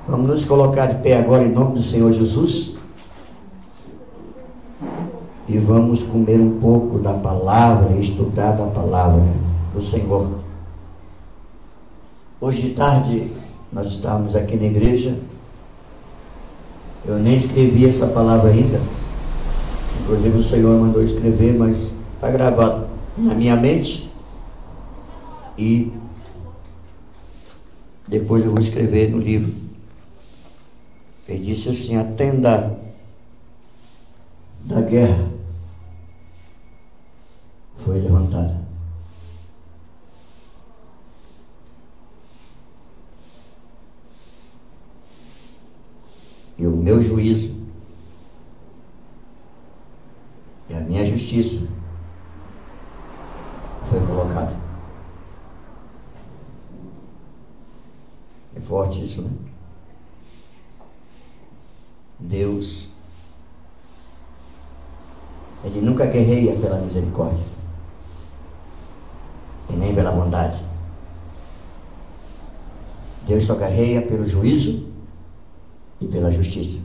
Vamos nos colocar de pé agora em nome do Senhor Jesus e vamos comer um pouco da palavra, estudar da palavra do Senhor. Hoje de tarde nós estávamos aqui na igreja, eu nem escrevi essa palavra ainda, inclusive o Senhor mandou escrever, mas está gravado na minha mente e depois eu vou escrever no livro. Ele disse assim: a tenda da guerra foi levantada. E o meu juízo e a minha justiça foi colocado. É forte isso, né? Deus, Ele nunca guerreia pela misericórdia e nem pela bondade. Deus só guerreia pelo juízo e pela justiça.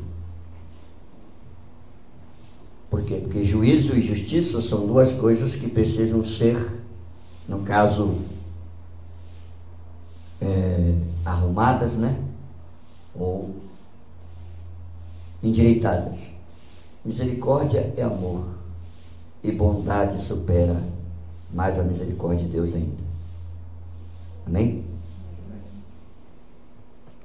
Por quê? Porque juízo e justiça são duas coisas que precisam ser, no caso, arrumadas, né? Ou endireitadas. Misericórdia é amor e bondade supera mais a misericórdia de Deus ainda. Amém?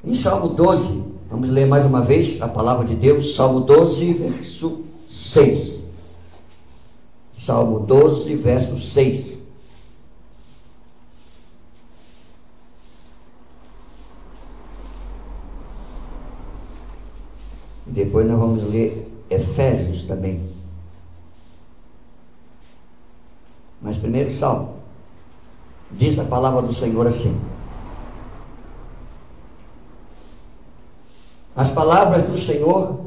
Em Salmo 12, vamos ler mais uma vez a palavra de Deus, Salmo 12, verso 6. Salmo 12, verso 6. E depois nós vamos ler Efésios também. Mas primeiro Salmo. Diz a palavra do Senhor assim: as palavras do Senhor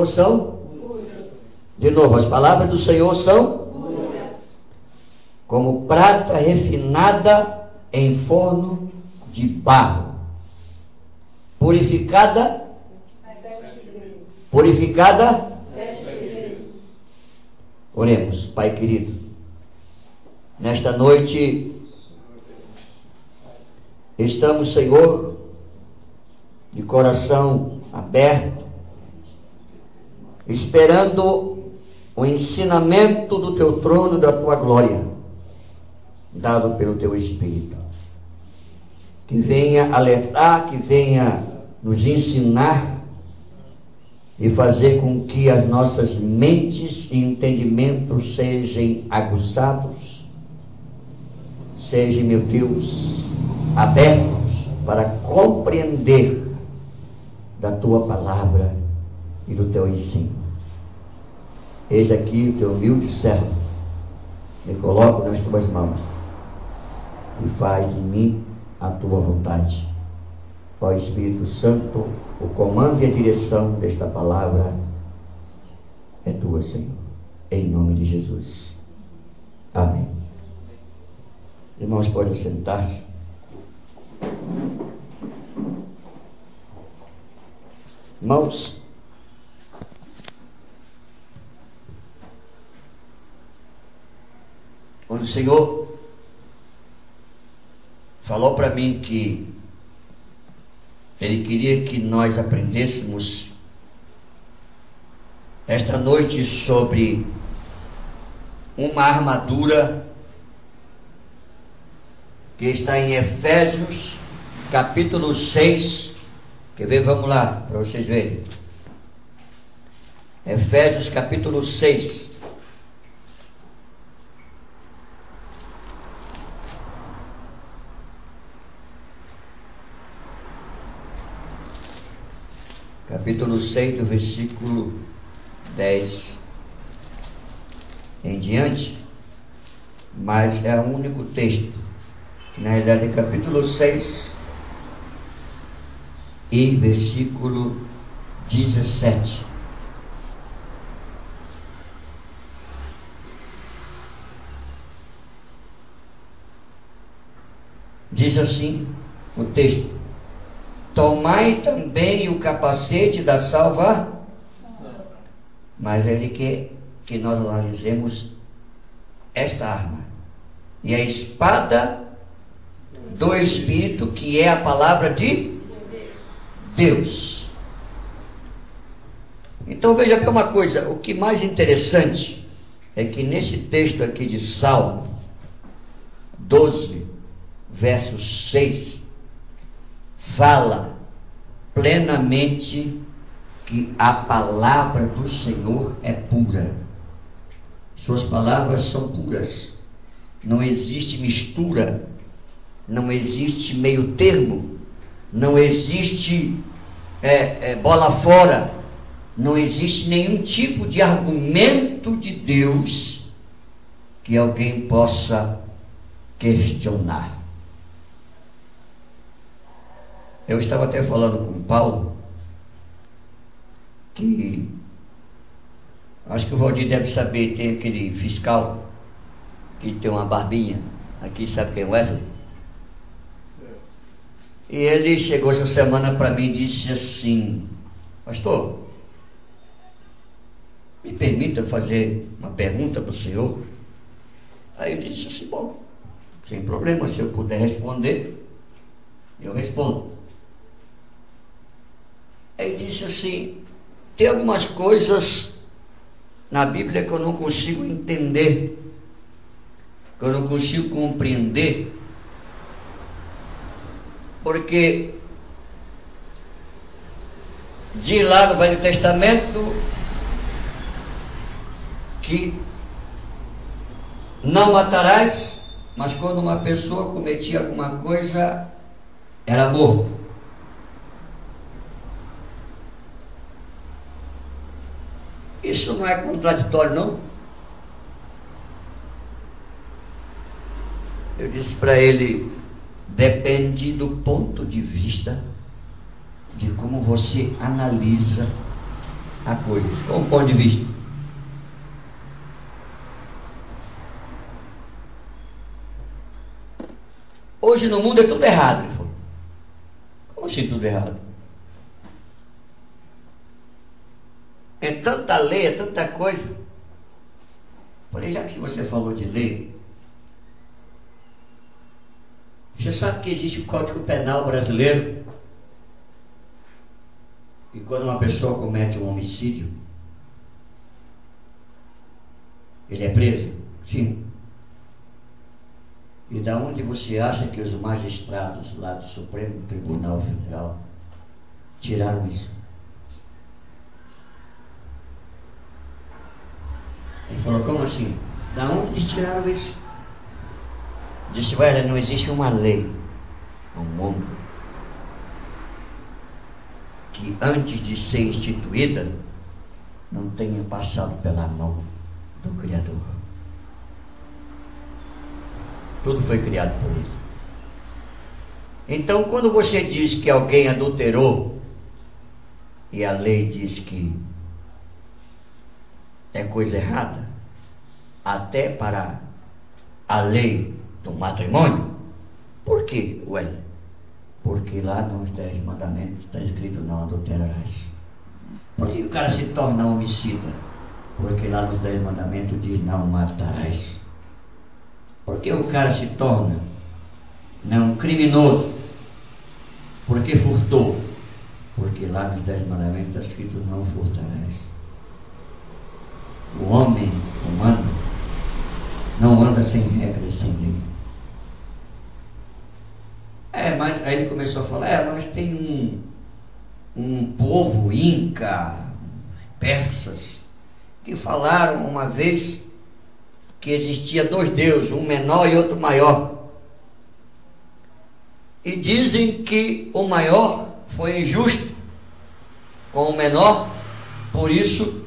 são de novo, as palavras do Senhor são como prata refinada em forno de barro, purificada 7 vezes. Oremos. Pai querido, nesta noite estamos, Senhor, de coração aberto, esperando o ensinamento do Teu trono, da Tua glória, dado pelo Teu Espírito, que venha alertar, que venha nos ensinar e fazer com que as nossas mentes e entendimentos sejam aguçados, sejam, meu Deus, abertos para compreender da Tua palavra e do Teu ensino. Eis aqui o Teu humilde servo, me coloco nas Tuas mãos e faz de mim a Tua vontade. Ó Espírito Santo, o comando e a direção desta palavra é Tua, Senhor, em nome de Jesus. Amém. Irmãos, podem sentar-se. Irmãos, quando o Senhor falou para mim que Ele queria que nós aprendêssemos esta noite sobre uma armadura que está em Efésios capítulo 6. Quer ver? Vamos lá, para vocês verem. Efésios capítulo 6. Capítulo 6, do versículo 10 em diante. Mas é o único texto. Na realidade, capítulo 6 e versículo 17. Diz assim o texto: tomai também o capacete da salvação. Mas ele quer que nós analisemos esta arma e a espada do Espírito, que é a palavra de Deus. Então veja bem uma coisa, o que mais interessante é que nesse texto aqui de Salmo 12, verso 6, fala plenamente que a palavra do Senhor é pura. Suas palavras são puras. Não existe mistura, não existe meio termo, não existe bola fora, não existe nenhum tipo de argumento de Deus que alguém possa questionar. Eu estava até falando com Paulo, que acho que o Valdir deve saber, tem aquele fiscal que tem uma barbinha aqui, sabe quem é Wesley? E ele chegou essa semana para mim e disse assim: pastor, me permita fazer uma pergunta para o senhor? Aí eu disse assim: bom, sem problema, se eu puder responder, eu respondo. Aí ele disse assim: tem algumas coisas na Bíblia que eu não consigo entender, que eu não consigo compreender, porque diz lá no Velho Testamento que não matarás, mas quando uma pessoa cometia alguma coisa, era morto. Isso não é contraditório, não? Eu disse para ele: depende do ponto de vista de como você analisa a coisa. Qual o ponto de vista? Hoje no mundo é tudo errado. Ele falou: como assim tudo errado? É tanta lei, é tanta coisa. Falei: já que você falou de lei, você sabe que existe o Código Penal brasileiro, e quando uma pessoa comete um homicídio, ele é preso? Sim. E da onde você acha que os magistrados lá do Supremo Tribunal Federal tiraram isso? Ele falou: como assim? Da onde eles tiraram isso? Disse: olha, não existe uma lei no mundo que antes de ser instituída não tenha passado pela mão do Criador. Tudo foi criado por Ele. Então, quando você diz que alguém adulterou e a lei diz que é coisa errada, até para a lei do matrimônio, por quê, Ué? Porque lá nos 10 mandamentos está escrito: não adulterarás. Por que o cara se torna homicida? Porque lá nos 10 mandamentos diz: não matarás. Por que o cara se torna não criminoso? Porque furtou? Porque lá nos 10 mandamentos está escrito: não furtarás. O homem humano não anda sem regra e sem lei. Mas aí ele começou a falar: mas tem um povo inca, persas, que falaram uma vez que existia 2 deuses, um menor e outro maior. E dizem que o maior foi injusto com o menor, por isso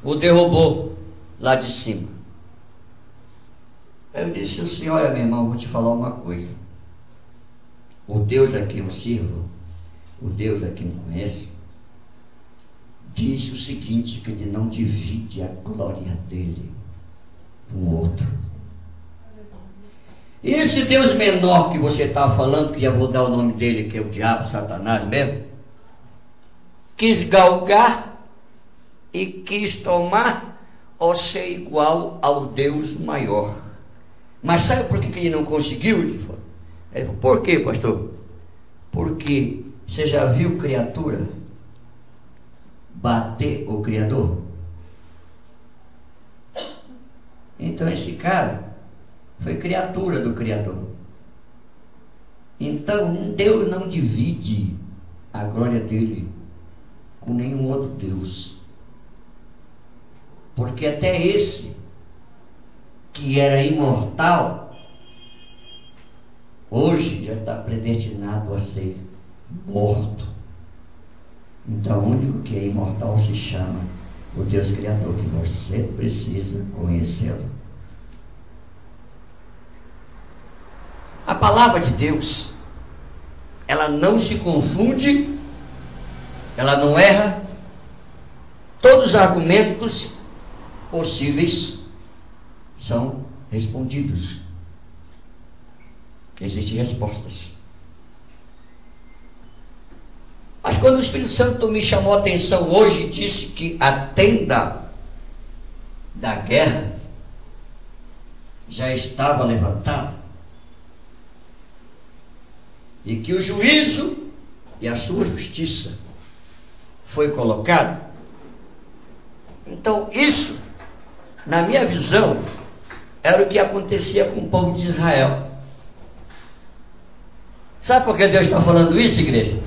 o derrubou lá de cima. Eu disse assim: olha, meu irmão, vou te falar uma coisa. O Deus a quem eu sirvo, o Deus a quem eu conheço, diz o seguinte, que Ele não divide a glória dele com o outro. E esse Deus menor que você está falando, que já vou dar o nome dele, que é o diabo, Satanás mesmo, quis galgar e quis tomar ou ser igual ao Deus maior. Mas sabe por que ele não conseguiu? Ele falou, por quê, pastor? Porque você já viu criatura bater o Criador? Então esse cara foi criatura do Criador. Então Deus não divide a glória dele com nenhum outro Deus. Porque até esse, que era imortal, hoje já está predestinado a ser morto. Então o único que é imortal se chama o Deus Criador, que você precisa conhecê-lo. A palavra de Deus, ela não se confunde, ela não erra. Todos os argumentos possíveis são respondidos. Existem respostas. Mas quando o Espírito Santo me chamou a atenção hoje e disse que a tenda da guerra já estava levantada, e que o juízo e a sua justiça foi colocado, então isso, na minha visão, era o que acontecia com o povo de Israel. Sabe por que Deus está falando isso, igreja?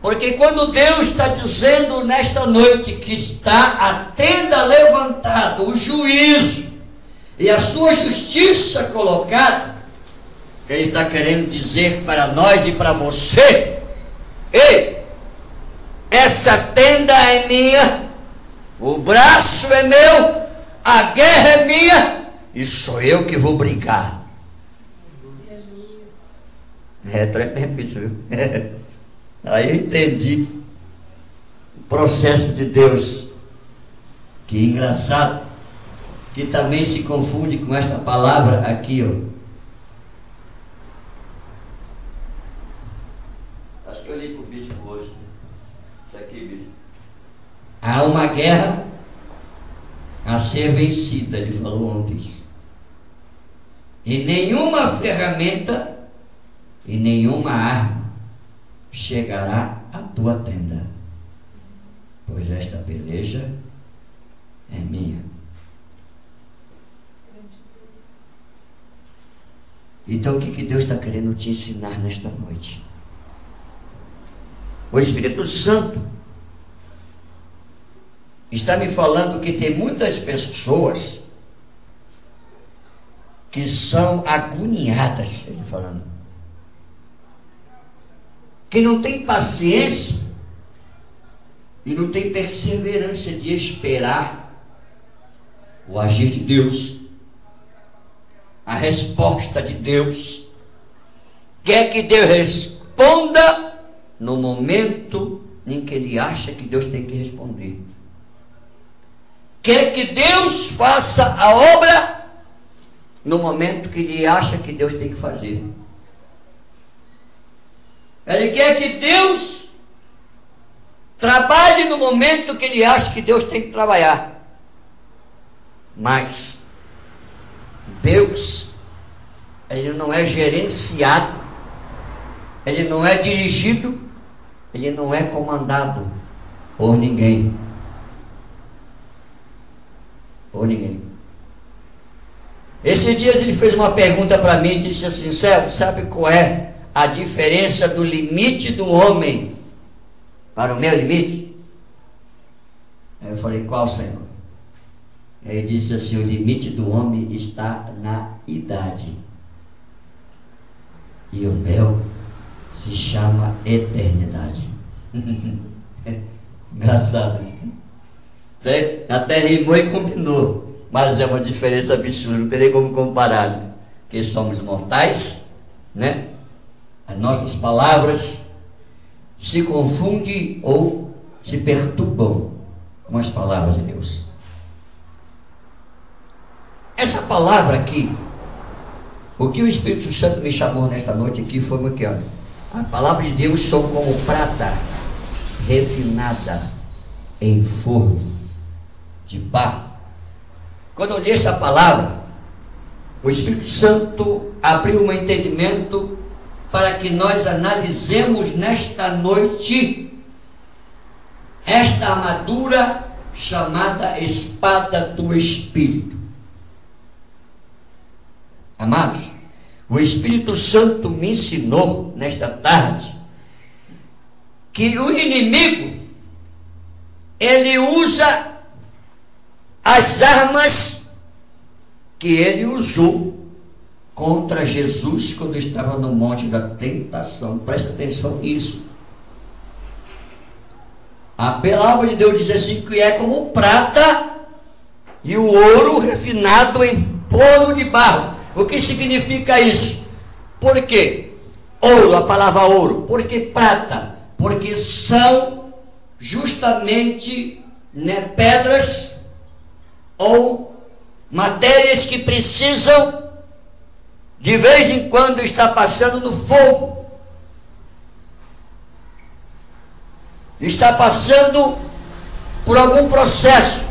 Porque quando Deus está dizendo nesta noite que está a tenda levantada, o juízo e a sua justiça colocada, Ele está querendo dizer para nós e para você: ei, essa tenda é minha, o braço é meu, a guerra é minha e sou eu que vou brigar. É tremendo isso, viu? Aí eu entendi o processo de Deus. Que engraçado, que também se confunde com esta palavra aqui, ó. Acho que eu li para o bispo hoje. Isso aqui, bispo. Há uma guerra a ser vencida, ele falou ontem isso. E nenhuma ferramenta e nenhuma arma chegará à tua tenda, pois esta peleja é minha. Então o que Deus está querendo te ensinar nesta noite? O Espírito Santo está me falando que tem muitas pessoas que são agoniadas, ele falando, que não tem paciência e não tem perseverança de esperar o agir de Deus, a resposta de Deus. Quer que Deus responda no momento em que ele acha que Deus tem que responder. Quer que Deus faça a obra no momento que ele acha que Deus tem que fazer. Ele quer que Deus trabalhe no momento que ele acha que Deus tem que trabalhar. Mas Deus, ele não é gerenciado, ele não é dirigido, ele não é comandado por ninguém. Por ninguém. Esses dias ele fez uma pergunta para mim e disse assim: servo, sabe qual é a diferença do limite do homem para o meu limite? Aí eu falei: qual, Senhor? Ele disse assim: o limite do homem está na idade, e o meu se chama eternidade. Engraçado. Até rimou e combinou, mas é uma diferença absurda, não tem nem como comparar, né? Porque somos mortais, né? As nossas palavras se confundem ou se perturbam com as palavras de Deus. Essa palavra aqui O que o Espírito Santo me chamou nesta noite aqui foi o que, ó, a palavra de Deus são como prata refinada em forno de barro. Quando eu li essa palavra, o Espírito Santo abriu um entendimento para que nós analisemos nesta noite esta armadura chamada espada do Espírito. Amados, o Espírito Santo me ensinou nesta tarde que o inimigo, ele usa as armas que ele usou contra Jesus quando estava no monte da tentação. Presta atenção nisso. A palavra de Deus diz assim, que é como prata e o ouro refinado em forno de barro. O que significa isso? Por quê? Ouro, a palavra ouro. Por que prata? Porque são justamente, pedras ou matérias que precisam de vez em quando estar passando no fogo. Está passando por algum processo.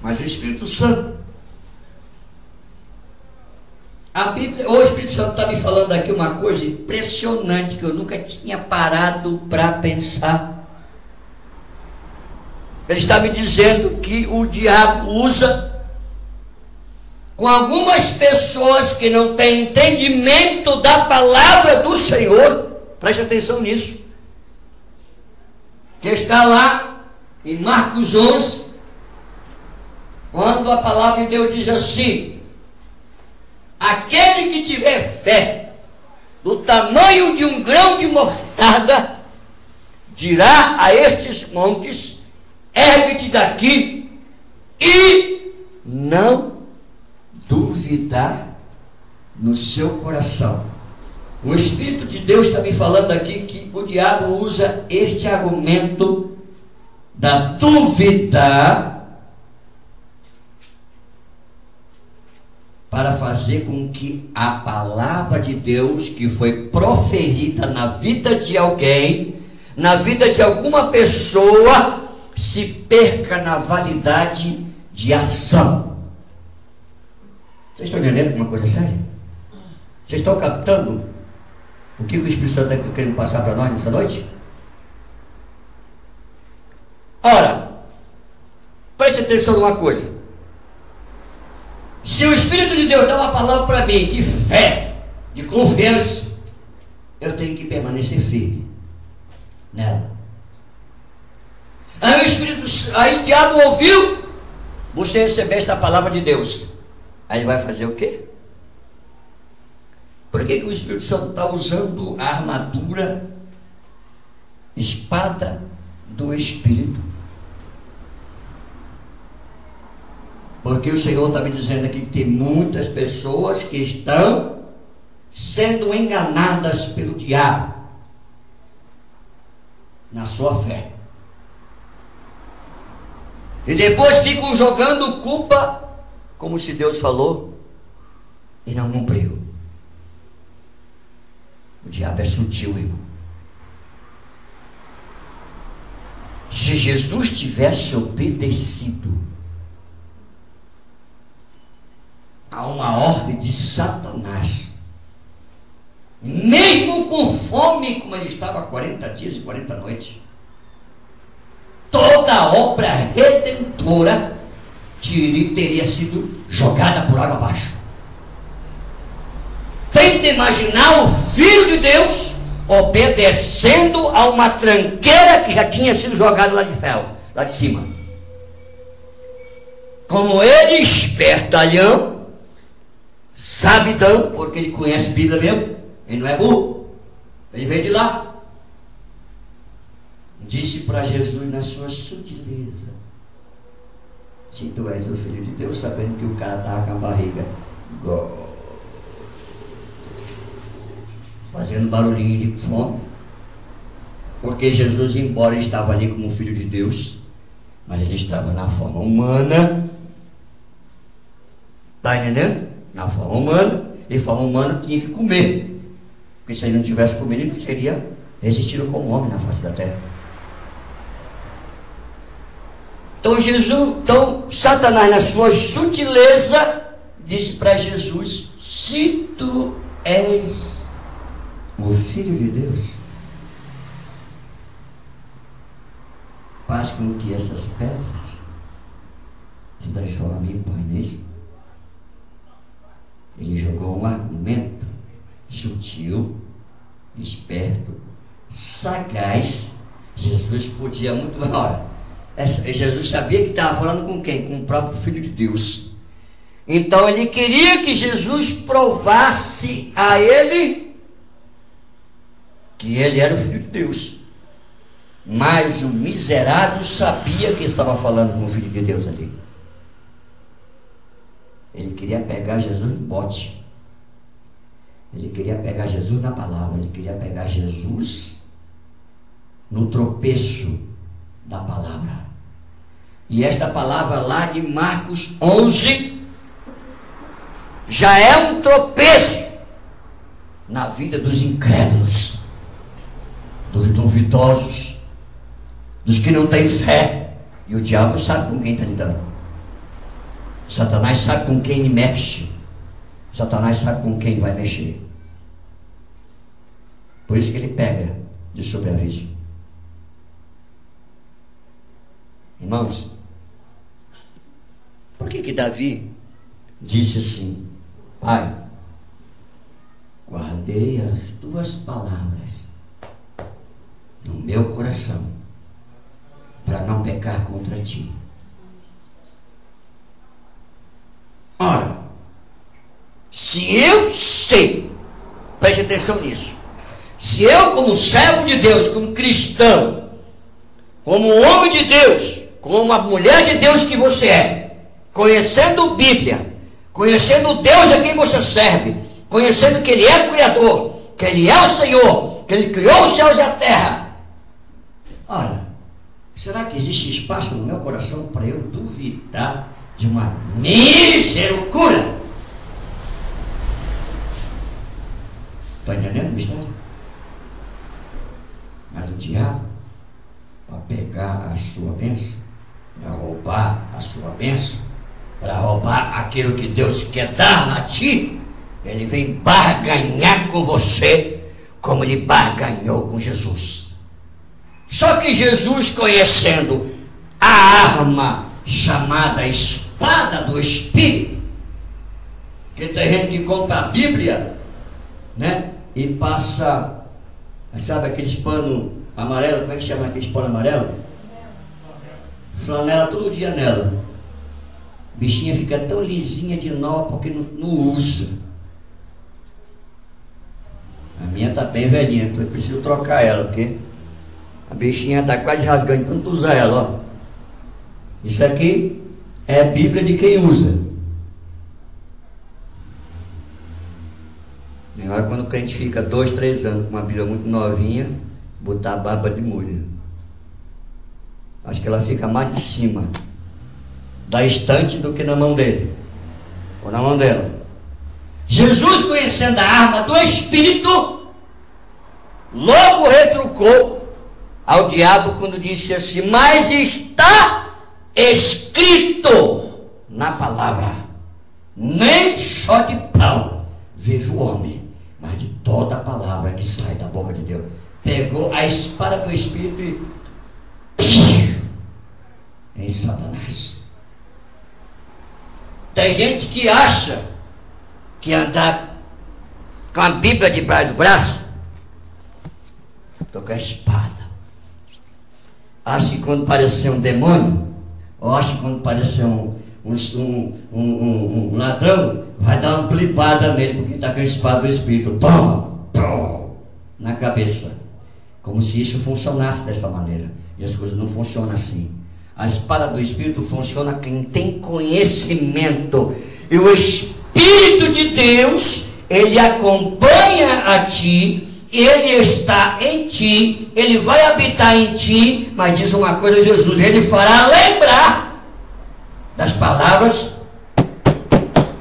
Mas o Espírito Santo, a Bíblia, o Espírito Santo está me falando aqui uma coisa impressionante que eu nunca tinha parado para pensar. Ele está me dizendo que o diabo usa com algumas pessoas que não têm entendimento da palavra do Senhor. Preste atenção nisso. Que está lá em Marcos 11, quando a palavra de Deus diz assim: aquele que tiver fé do tamanho de um grão de mostarda, dirá a estes montes: ergue-te daqui, e não duvidar no seu coração. O Espírito de Deus está me falando aqui que o diabo usa este argumento da dúvida para fazer com que a palavra de Deus, que foi proferida na vida de alguém, na vida de alguma pessoa, se perca na validade de ação. Vocês estão entendendo uma coisa séria? Vocês estão captando o que o Espírito Santo está querendo passar para nós nessa noite? Ora, preste atenção numa coisa. Se o Espírito de Deus dá uma palavra para mim de fé, de confiança, eu tenho que permanecer firme nela. Aí o diabo ouviu você receber esta palavra de Deus. Aí ele vai fazer o quê? Por que o Espírito Santo está usando a armadura, espada do Espírito? Porque o Senhor está me dizendo aqui que tem muitas pessoas que estão sendo enganadas pelo diabo na sua fé. E depois ficam jogando culpa, como se Deus falou e não cumpriu. O diabo é sutil, irmão. Se Jesus tivesse obedecido a uma ordem de Satanás, mesmo com fome, como ele estava 40 dias e 40 noites, toda a obra redentora teria sido jogada por água abaixo. Tenta imaginar o Filho de Deus obedecendo a uma tranqueira que já tinha sido jogada lá de cima. Como ele, espertalhão, sabidão, porque ele conhece a Bíblia mesmo, ele não é burro, ele veio de lá, disse para Jesus na sua sutileza: se tu és o Filho de Deus, sabendo que o cara estava com a barriga fazendo barulhinho de fome, porque Jesus, embora estava ali como Filho de Deus, mas ele estava na forma humana. Está entendendo? na forma humana, e forma humana tinha que comer, porque se ele não tivesse comido, ele não seria resistido como homem na face da terra. Então Satanás, na sua sutileza, disse para Jesus: se tu és o Filho de Deus, faz com que essas pedras se transformem em pães. Ele jogou um argumento sutil, esperto, sagaz. Jesus podia muito melhor. Jesus sabia que estava falando com quem? Com o próprio Filho de Deus. Então ele queria que Jesus provasse a ele que ele era o Filho de Deus. Mas o miserável sabia que estava falando com o Filho de Deus ali. Ele queria pegar Jesus no bote. Ele queria pegar Jesus na palavra. Ele queria pegar Jesus no tropeço da palavra. E esta palavra lá de Marcos 11 já é um tropeço na vida dos incrédulos, dos duvidosos, dos que não têm fé. E o diabo sabe com quem está lidando. Satanás sabe com quem ele mexe. Satanás sabe com quem vai mexer. Por isso que ele pega de sobreaviso. Irmãos, por que Davi disse assim: Pai, guardei as tuas palavras no meu coração, para não pecar contra ti? Ora, se eu sei, preste atenção nisso, se eu, como servo de Deus, como cristão, como homem de Deus, como a mulher de Deus que você é, conhecendo Bíblia, conhecendo Deus a quem você serve, conhecendo que Ele é o Criador, que Ele é o Senhor, que Ele criou os céus e a terra, ora, será que existe espaço no meu coração para eu duvidar de uma misericórdia? Está entendendo o mistério? Mas o diabo, para pegar a sua bênção, para roubar a sua bênção, para roubar aquilo que Deus quer dar a ti, ele vem barganhar com você, como ele barganhou com Jesus. Só que Jesus, conhecendo a arma chamada espada do Espírito, que tem gente que compra a Bíblia, né, e passa, sabe aqueles pano amarelo, como é que chama aqueles pano amarelo? Flanela todo dia nela. A bichinha fica tão lisinha de nó porque não usa. A minha está bem velhinha, então eu preciso trocar ela, porque a bichinha está quase rasgando, tanto usar ela, ó. Isso aqui é a Bíblia de quem usa. Agora, quando o crente fica 2, 3 anos com uma Bíblia muito novinha, botar a barba de molho, acho que ela fica mais em cima da estante do que na mão dele, ou na mão dela. Jesus, conhecendo a arma do Espírito, logo retrucou ao diabo quando disse assim: mas está escrito na palavra, nem só de pão vive o homem, mas de toda a palavra que sai da boca de Deus. Pegou a espada do Espírito e em Satanás. Tem gente que acha que andar com a Bíblia debaixo do braço, estou com a espada. Acha que quando parecer um demônio, ou acha que quando parecer um ladrão, vai dar uma blipada nele, porque está com a espada do Espírito. Toma! Pum, na cabeça. Como se isso funcionasse dessa maneira. E as coisas não funcionam assim. A espada do Espírito funciona quem tem conhecimento. E o Espírito de Deus, ele acompanha a ti, ele está em ti, ele vai habitar em ti. Mas diz uma coisa, Jesus, ele fará lembrar das palavras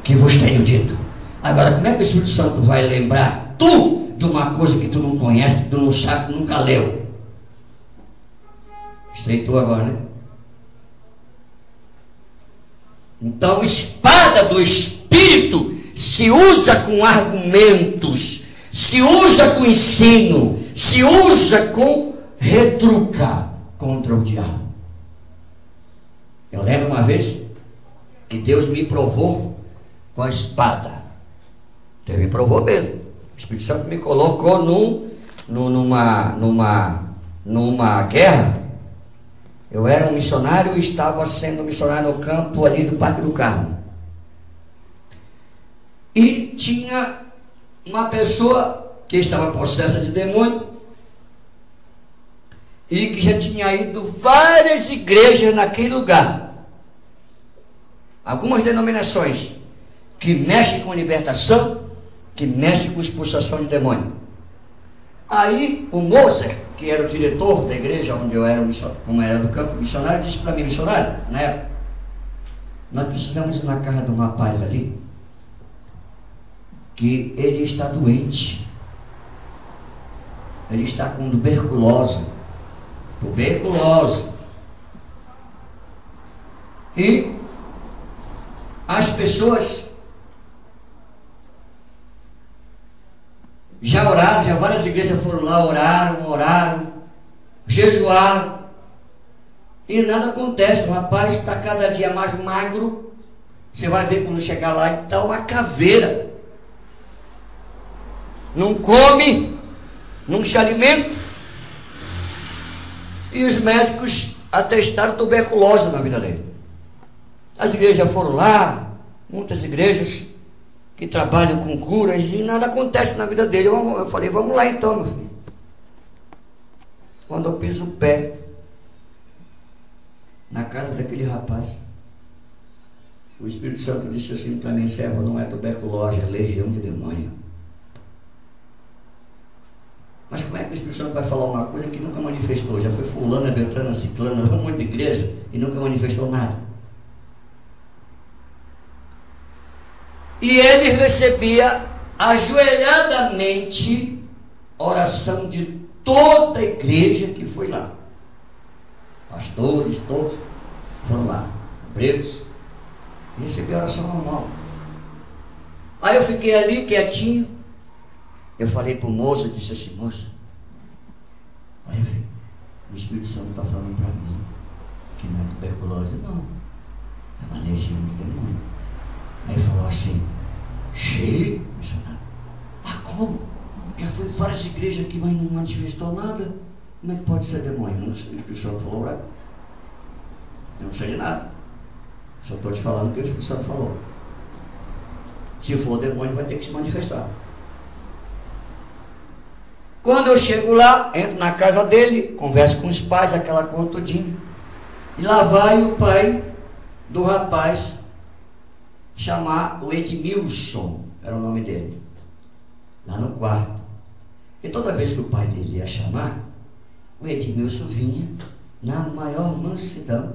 que vos tenho dito. Agora, como é que o Espírito Santo vai lembrar tu de uma coisa que tu não conhece, que tu não sabe, que tu nunca leu? Estreitou agora, né? Então, espada do Espírito se usa com argumentos, se usa com ensino, se usa com retruca contra o diabo. Eu lembro uma vez que Deus me provou com a espada. Deus me provou mesmo. O Espírito Santo me colocou numa guerra. Eu era um missionário e estava sendo missionário no campo ali do Parque do Carmo. E tinha uma pessoa que estava possessa de demônio e que já tinha ido várias igrejas naquele lugar. Algumas denominações que mexem com libertação, que mexem com expulsação de demônio. Aí o Moser, que era o diretor da igreja onde eu era, como era do campo missionário, disse para mim: missionário, na época, nós precisamos ir na casa de um rapaz ali, que ele está doente, ele está com tuberculose, e as pessoas já oraram, já várias igrejas foram lá, oraram, jejuaram, e nada acontece. O rapaz está cada dia mais magro. Você vai ver quando chegar lá, e está uma caveira. Não come, não se alimenta. E os médicos atestaram tuberculose na vida dele. As igrejas foram lá, muitas igrejas que trabalham com curas, e nada acontece na vida dele. Eu falei: vamos lá então, meu filho. Quando eu piso o pé na casa daquele rapaz, o Espírito Santo disse assim para mim: servo, não é tuberculose, é legião de demônio. Mas como é que o Espírito Santo vai falar uma coisa que nunca manifestou? Já foi fulana, beltrana, ciclana, um monte de igreja, e nunca manifestou nada. E ele recebia ajoelhadamente oração de toda a igreja que foi lá. Pastores, todos foram lá, obreiros, e recebia oração normal. Aí eu fiquei ali quietinho. Eu falei para o moço, eu disse assim: moço, olha, filho, o Espírito Santo está falando para mim que não é tuberculose, não, é uma legião de demônio. Aí ele falou assim: cheio, missionário. Ah, como? Já foi várias igrejas aqui, mas não manifestou nada. Como é que pode ser demônio? Não sei, o Espírito Santo falou, eu não sei de nada. Só estou te falando o que o Espírito Santo falou. Se for demônio, vai ter que se manifestar. Quando eu chego lá, entro na casa dele, converso com os pais, aquela coisa todinha. E lá vai o pai do rapaz chamar o Edmilson, era o nome dele, lá no quarto. E toda vez que o pai dele ia chamar, o Edmilson vinha na maior mansidão,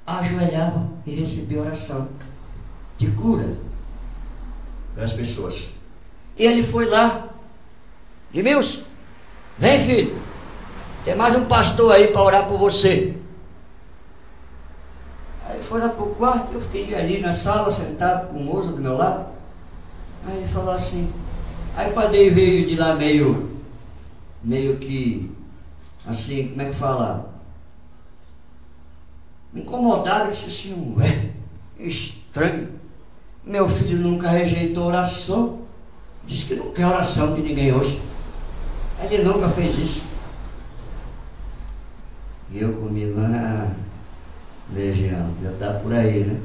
ajoelhava e recebia oração de cura das pessoas. E ele foi lá: Edmilson, vem, filho, tem mais um pastor aí para orar por você. Aí foi lá para o quarto, eu fiquei ali na sala, sentado com o moço do meu lado. Aí ele falou assim, aí o padre veio de lá meio que, assim, como é que fala? Incomodado, disse assim: ué, estranho, meu filho nunca rejeitou oração, disse que não quer oração de ninguém hoje. Ele nunca fez isso. E eu comigo, legião, já está por aí, né?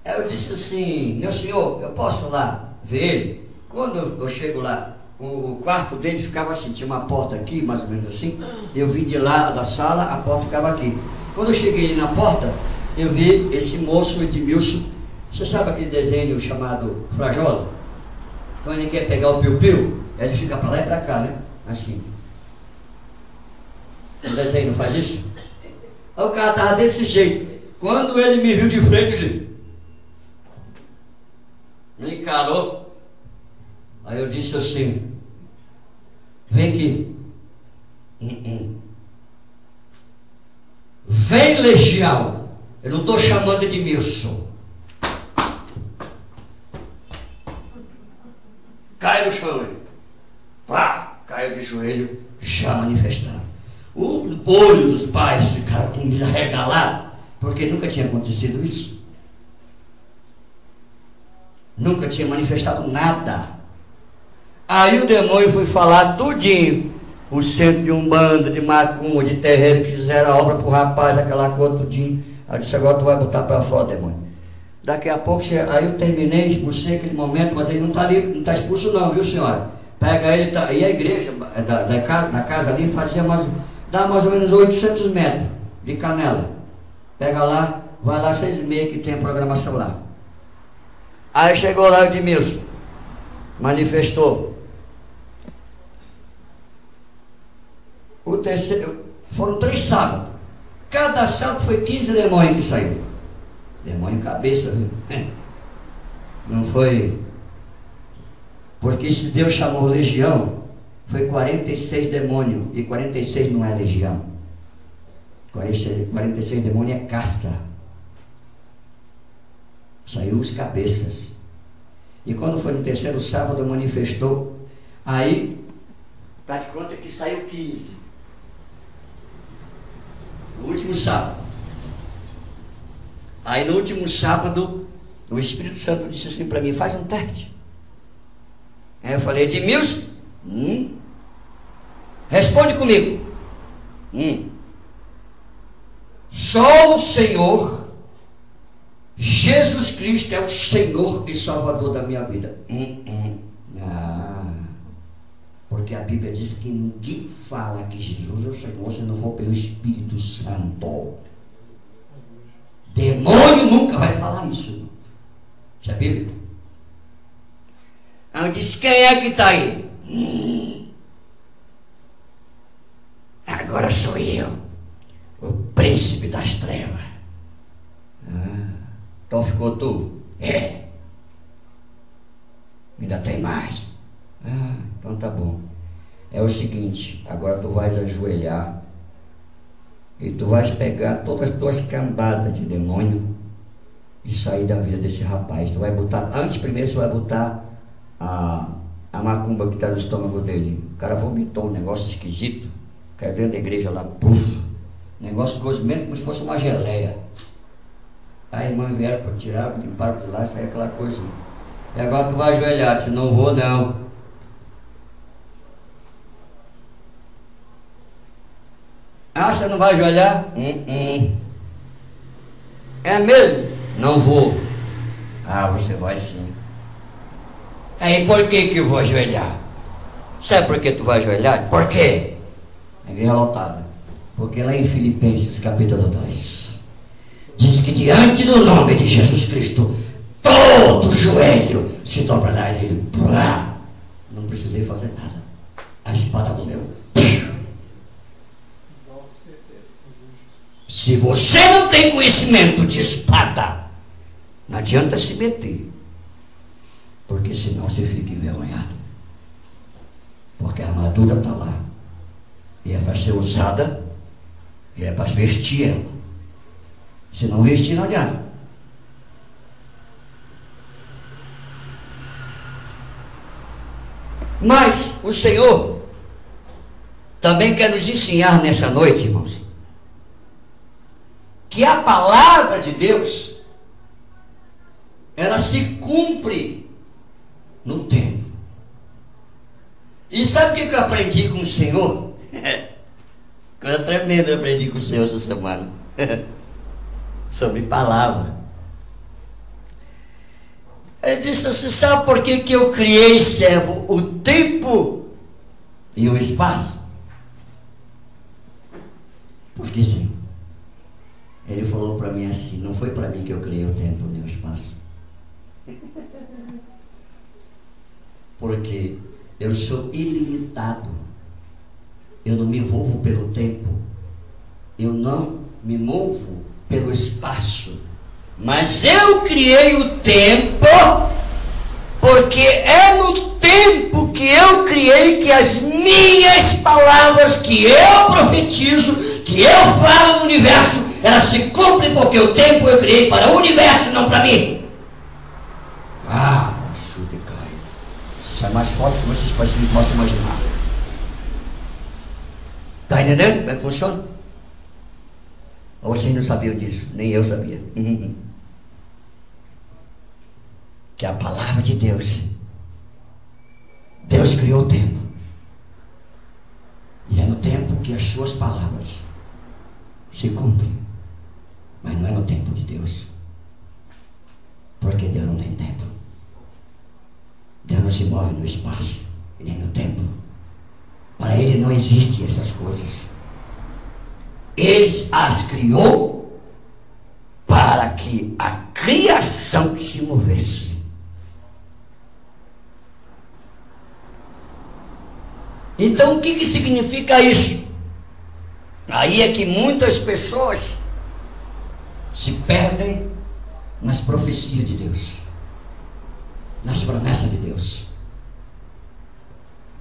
Aí eu disse assim: meu senhor, eu posso lá ver ele? Quando eu chego lá, o quarto dele ficava assim, tinha uma porta aqui, mais ou menos assim. Eu vim de lá da sala, a porta ficava aqui. Quando eu cheguei ali na porta, eu vi esse moço, Edmilson. Você sabe aquele desenho chamado Frajola? Quando ele quer pegar o piu-piu, ele fica para lá e para cá, né? Assim. O desenho não faz isso? Aí o cara estava desse jeito. Quando ele me viu de frente, ele... Me encarou. Aí eu disse assim: vem aqui. Vem, Legião. Eu não estou chamando de Edmilson. Cai no chão ele. Pá, caiu de joelho, já manifestado. O olho dos pais ficaram com medo arregalado, porque nunca tinha acontecido isso. Nunca tinha manifestado nada. Aí o demônio foi falar tudinho. O centro de umbanda, de macumba, de terreiro, que fizeram a obra pro rapaz, aquela coisa tudinho. Aí eu disse: agora tu vai botar para fora, demônio. Daqui a pouco, aí eu terminei, expulsei aquele momento, mas ele não está ali, não está expulso não, viu, senhora? Pega ele, tá, e a igreja da casa ali fazia dá mais ou menos 800 metros de canela. Pega lá, vai lá 6h30 que tem a programação lá. Aí chegou lá o Edmilson, manifestou. O terceiro, foram 3 sábados. Cada sábado foi 15 demônios que saíram. Demônio cabeça, viu? Não foi. Porque se Deus chamou legião, foi 46 demônios. E 46 não é legião. 46 demônios é casca. Saiu os cabeças. E quando foi no terceiro sábado, manifestou. Aí, tá de conta que saiu 15. No último sábado. Aí no último sábado, o Espírito Santo disse assim para mim: faz um teste. Aí eu falei: Edmilson, responde comigo. Só o Senhor Jesus Cristo é o Senhor e Salvador da minha vida. Porque a Bíblia diz que ninguém fala que Jesus é o Senhor se não for pelo Espírito Santo. Demônio nunca vai falar isso. Isso é Bíblia. Aí eu disse: quem é que está aí? Agora sou eu, o príncipe das trevas. Então ficou tu? Ainda tem mais. Então tá bom. É o seguinte, agora tu vais ajoelhar e tu vais pegar todas as tuas cambadas de demônio e sair da vida desse rapaz. Tu vai botar, primeiro você vai botar a macumba que está no estômago dele. O cara vomitou um negócio esquisito, caiu dentro da igreja lá, puf, negócio mesmo como se fosse uma geleia. Aí a irmã vieram para tirar, limparam de lá, saiu aquela coisa. E agora tu vai ajoelhar. Disse: não vou não. Você não vai ajoelhar? É mesmo? Não vou. Você vai sim. Aí por que eu vou ajoelhar? Sabe por que tu vai ajoelhar? Por quê? A igreja lotada. Porque lá em Filipenses capítulo 2 diz que diante do nome de Jesus Cristo todo joelho se dobrará e ele pular. Não precisei fazer nada. A espada morreu. Se você não tem conhecimento de espada, não adianta se meter, porque senão você fica envergonhado. Porque a armadura está lá e é para ser usada e é para vestir ela. Se não vestir, não adianta. Mas o Senhor também quer nos ensinar nessa noite, irmãos, que a palavra de Deus, ela se cumpre no tempo. E sabe o que eu aprendi com o Senhor? Coisa tremenda eu aprendi com o Senhor essa semana. Sobre palavra. Ele disse: você sabe por que eu criei, servo, o tempo e o espaço? Porque sim. Ele falou para mim assim: não foi para mim que eu criei o tempo nem o espaço. Porque eu sou ilimitado. Eu não me movo pelo tempo. Eu não me movo pelo espaço. Mas eu criei o tempo porque é no tempo que eu criei que as minhas palavras que eu profetizo, que eu falo no universo, elas se cumprem, porque o tempo eu criei para o universo, não para mim. Chuta e cai. Isso é mais forte que vocês possam imaginar. Está entendendo como é que funciona? Ou vocês não sabiam disso? Nem eu sabia. Que a palavra de Deus, Deus criou o tempo, e é no tempo que as suas palavras se cumprem, mas não é no tempo de Deus, porque Deus não tem tempo. Deus não se move no espaço e nem no tempo. Para Ele não existem essas coisas. Ele as criou para que a criação se movesse. Então o que significa isso? Aí é que muitas pessoas se perdem nas profecias de Deus, nas promessas de Deus.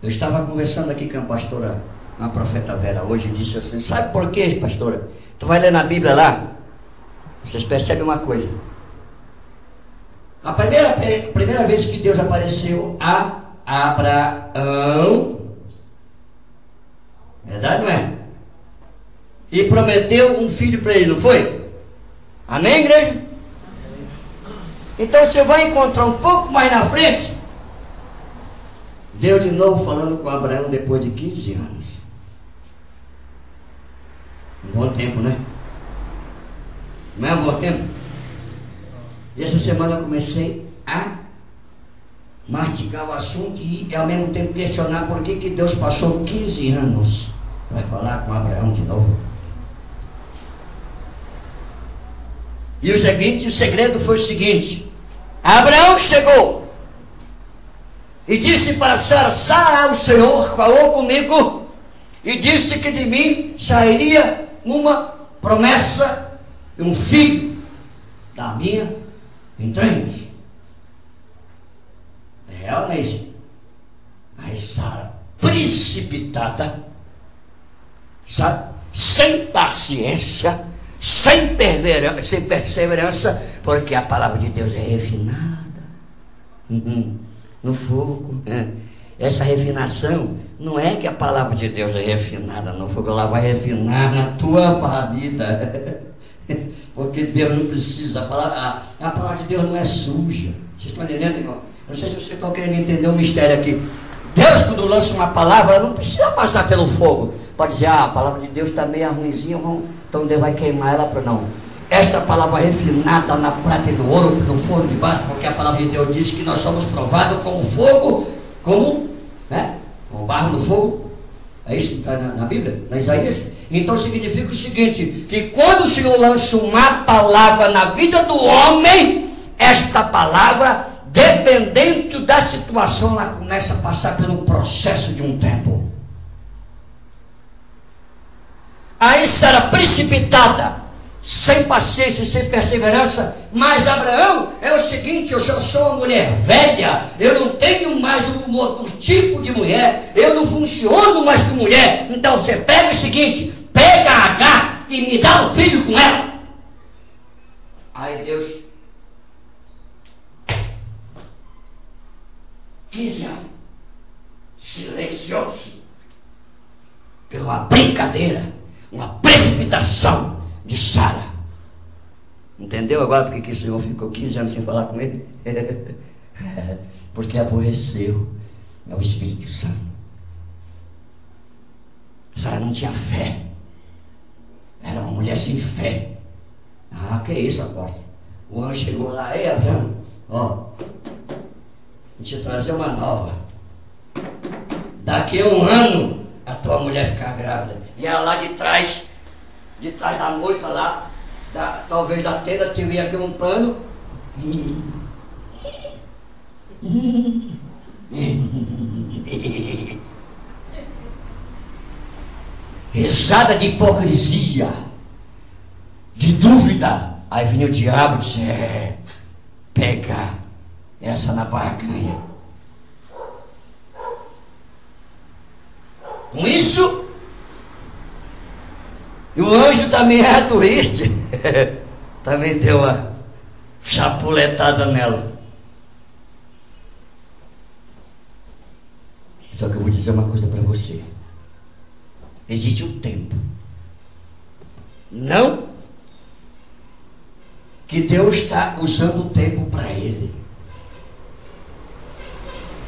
Eu estava conversando aqui com a pastora, a profeta Vera, hoje, e disse assim: sabe por quê, pastora? Tu vai ler na Bíblia lá, vocês percebem uma coisa. A primeira vez que Deus apareceu a Abraão, verdade, não é? E prometeu um filho para ele, não foi? Amém, igreja? Então você vai encontrar um pouco mais na frente Deus de novo falando com Abraão depois de 15 anos. Um bom tempo, né? Não é um bom tempo? E essa semana eu comecei a mastigar o assunto e ao mesmo tempo questionar por que Deus passou 15 anos para falar com Abraão de novo. E o segredo foi o seguinte: Abraão chegou e disse para Sara: Sara, o Senhor falou comigo e disse que de mim sairia uma promessa, um filho da minha entranhas. É real mesmo. Mas Sara, precipitada, sabe, sem paciência, sem perseverança, porque a palavra de Deus é refinada no fogo. Essa refinação não é que a palavra de Deus é refinada no fogo, ela vai refinar na tua vida. Porque Deus não precisa, a palavra de Deus não é suja. Vocês estão entendendo, irmão? Não sei se vocês estão querendo entender o mistério aqui. Deus, quando lança uma palavra, não precisa passar pelo fogo. Pode dizer: a palavra de Deus está meio ruimzinha, então Deus vai queimar ela para não. Esta palavra refinada na prata e no ouro, no forno de baixo, porque a palavra de Deus diz que nós somos provados como fogo, como barro no fogo. É isso que está na Bíblia, na Isaías. Então significa o seguinte: que quando o Senhor lança uma palavra na vida do homem, esta palavra, dependendo da situação, ela começa a passar por um processo de um tempo. Aí Sara, precipitada, sem paciência, sem perseverança. Mas Abraão, é o seguinte: eu já sou uma mulher velha, eu não tenho mais um tipo de mulher, eu não funciono mais com mulher. Então você pega o seguinte: pega a Agar e me dá um filho com ela. Aí Deus, 15 anos, silencioso, por uma brincadeira, uma precipitação de Sara. Entendeu agora porque que o Senhor ficou 15 anos sem falar com ele? Porque aborreceu. É o Espírito Santo. Sara não tinha fé. Era uma mulher sem fé. Que isso agora? O anjo chegou lá: ei, Abraão, vou te trazer uma nova. Daqui a um ano a tua mulher ficar grávida. E ela lá de trás da moita lá, talvez da tenda, tive aqui um pano. Risada de hipocrisia, de dúvida. Aí vinha o diabo e disse: pega essa na barganha. Com isso, e o anjo também era turista, também deu uma chapuletada nela. Só que eu vou dizer uma coisa para você. Existe um tempo. Não que Deus está usando o tempo para ele.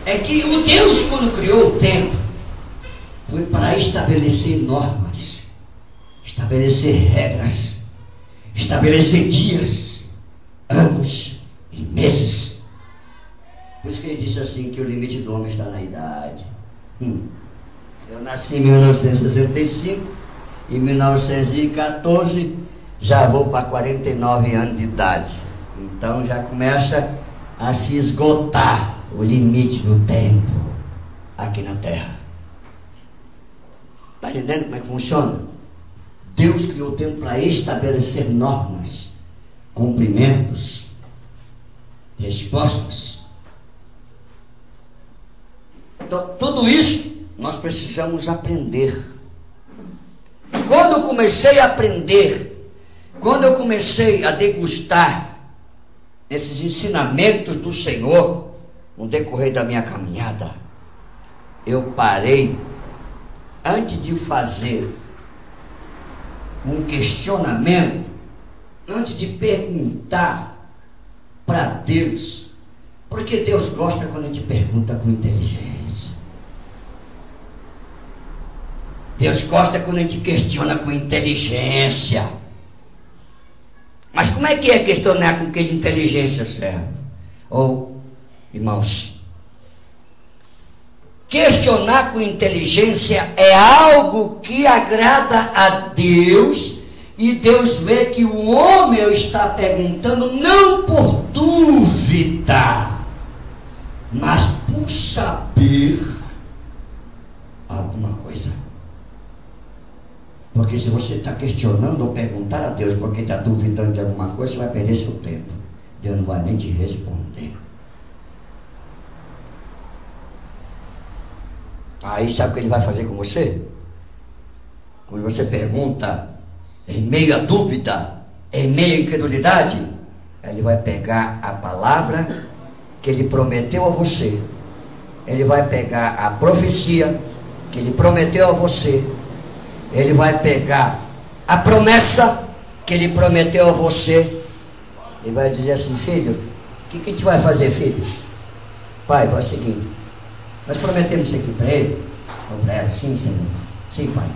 É que o Deus, quando criou o tempo, foi para estabelecer normas, estabelecer regras, estabelecer dias, anos e meses. Por isso que ele disse assim, que o limite do homem está na idade. Eu nasci em 1965, em 1914 já vou para 49 anos de idade. Então já começa a se esgotar o limite do tempo aqui na Terra. Está entendendo como é que funciona? Deus criou o tempo para estabelecer normas, cumprimentos, respostas. Então, tudo isso nós precisamos aprender. Quando eu comecei a aprender, quando eu comecei a degustar esses ensinamentos do Senhor, no decorrer da minha caminhada, eu parei, antes de fazer um questionamento, antes de perguntar para Deus, porque Deus gosta quando a gente pergunta com inteligência. Deus gosta quando a gente questiona com inteligência. Mas como é que é questionar com que inteligência serve? Ou, irmãos, questionar com inteligência é algo que agrada a Deus, e Deus vê que o homem está perguntando não por dúvida, mas por saber alguma coisa. Porque se você está questionando ou perguntar a Deus porque está duvidando de alguma coisa, você vai perder seu tempo. Deus não vai nem te responder. Aí sabe o que ele vai fazer com você? Quando você pergunta em meio à dúvida, em meio à incredulidade, ele vai pegar a palavra que ele prometeu a você. Ele vai pegar a profecia que ele prometeu a você. Ele vai pegar a promessa que ele prometeu a você. Ele vai dizer assim: filho, o que a gente vai fazer, filho? Pai, faz o seguinte, nós prometemos isso aqui para ele. Ou para ela: sim, Senhor. Sim, pai.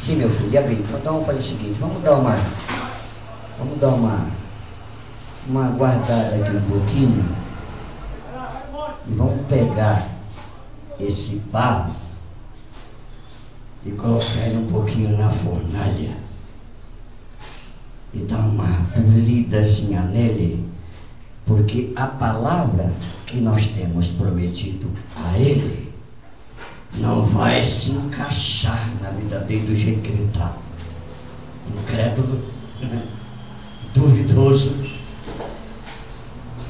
Sim, meu filho. E agora? Então vamos fazer o seguinte, vamos dar uma guardada aqui um pouquinho, e vamos pegar esse barro e colocar ele um pouquinho na fornalha e dar uma polidazinha nele, porque a palavra que nós temos prometido a ele não vai se encaixar na vida dele do jeito que ele está. Incrédulo, duvidoso,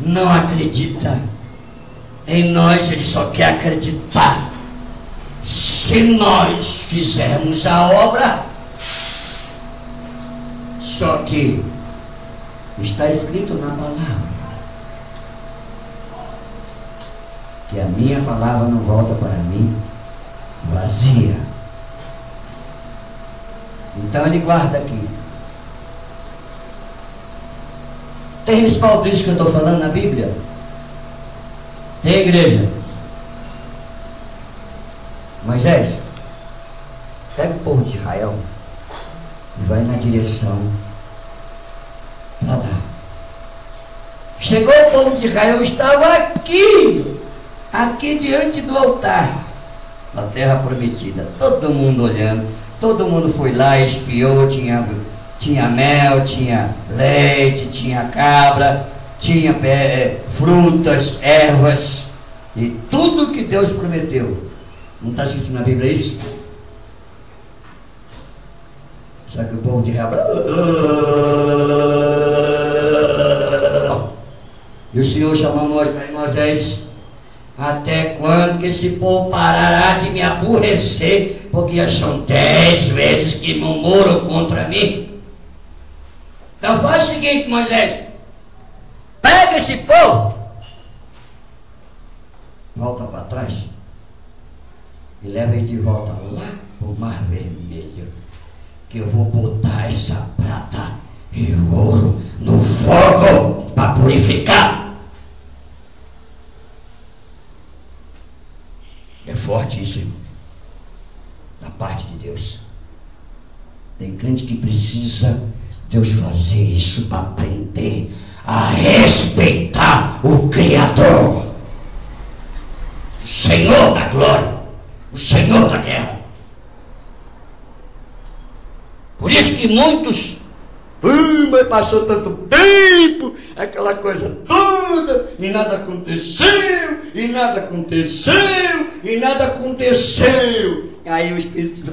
não acredita em nós, ele só quer acreditar se nós fizermos a obra. Só que está escrito na palavra que a minha palavra não volta para mim vazia. Então ele guarda aqui. Tem respaldo disso que eu estou falando na Bíblia? Tem, igreja? Moisés, pega o povo de Israel e vai na direção para lá. Chegou o povo de Israel, estava aqui diante do altar, na terra prometida. Todo mundo olhando, todo mundo foi lá, espiou, tinha mel, tinha leite, tinha cabra, tinha frutas, ervas, e tudo que Deus prometeu. Não está escrito na Bíblia isso? Só que o povo de Israel... E o Senhor chamou Moisés: Moisés, até quando que esse povo parará de me aborrecer? Porque já são 10 vezes que murmuram contra mim. Então faz o seguinte, Moisés, pega esse povo, volta para trás e leva ele de volta lá para o Mar Vermelho, que eu vou botar essa prata e ouro no fogo para purificar. É forte isso, irmão, da parte de Deus. Tem crente que precisa Deus fazer isso para aprender a respeitar o Criador, o Senhor da glória, o Senhor da guerra. Por isso que muitos, mas passou tanto tempo, aquela coisa toda, e nada aconteceu, e nada aconteceu, e nada aconteceu.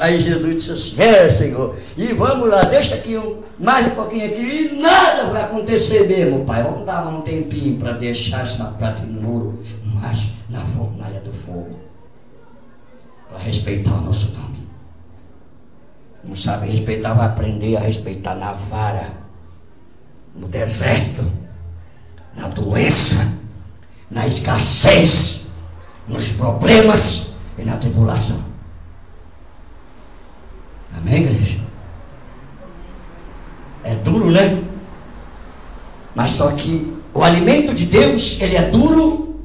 Aí Jesus disse assim, Senhor, e vamos lá, deixa aqui mais um pouquinho aqui, e nada vai acontecer mesmo, Pai. Vamos dar um tempinho para deixar essa prata no ouro, mas na fornalha do fogo, para respeitar o nosso nome. Não sabe respeitar, vai aprender a respeitar na vara, no deserto, na doença, na escassez, nos problemas e na tribulação. Amém, igreja? É duro, né? Mas só que o alimento de Deus, ele é duro,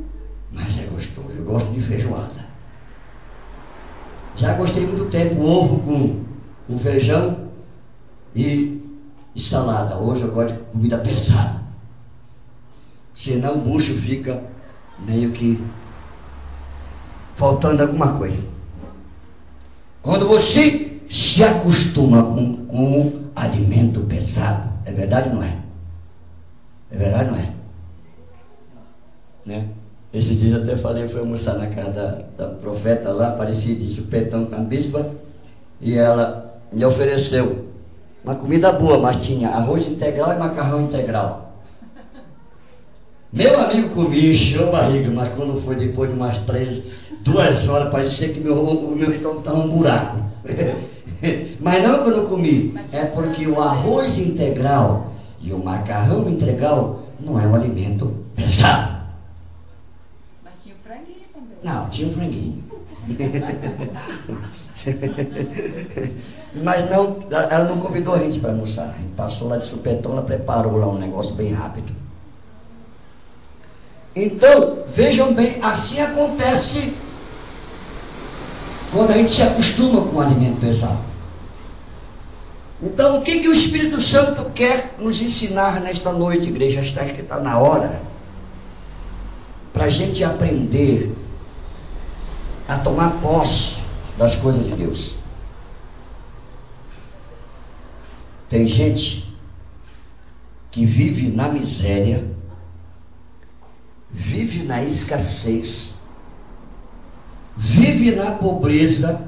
mas é gostoso. Eu gosto de feijoada. Já gostei muito tempo ovo com feijão e salada. Hoje eu gosto de comida pesada. Senão o bucho fica meio que faltando alguma coisa. Quando você se acostuma com o alimento pesado, é verdade ou não é? É verdade ou não é? Né? Esses dias eu até falei, eu fui almoçar na casa da profeta lá, parecia de chupetão com a bispa, e ela me ofereceu uma comida boa, mas tinha arroz integral e macarrão integral. Meu amigo, comi, encheu a barriga, mas quando foi depois de umas 2 horas, parecia que o meu estômago estava um buraco. Mas não que eu não comi, é porque o arroz integral e o macarrão integral não é um alimento pesado. Mas tinha o franguinho também. Não, tinha um franguinho. Mas não, ela não convidou a gente para almoçar. A gente passou lá de supetão, ela preparou lá um negócio bem rápido. Então, vejam bem, assim acontece quando a gente se acostuma com o alimento pesado. Então, o que o Espírito Santo quer nos ensinar nesta noite, igreja? Está que está na hora para a gente aprender a tomar posse das coisas de Deus. Tem gente que vive na miséria, vive na escassez, vive na pobreza,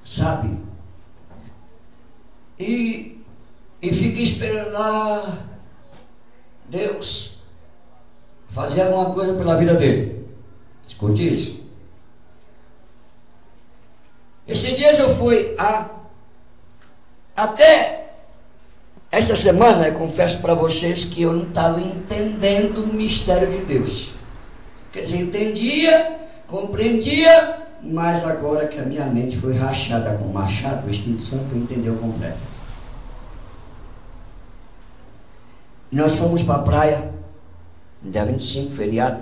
sabe? E fica esperando Deus fazer alguma coisa pela vida dele. Escute isso. Esses dias eu fui até essa semana, eu confesso para vocês que eu não estava entendendo o mistério de Deus. Quer dizer, entendia, compreendia, mas agora que a minha mente foi rachada com o machado, o Espírito Santo entendeu completo. Nós fomos para a praia, no dia 25, feriado.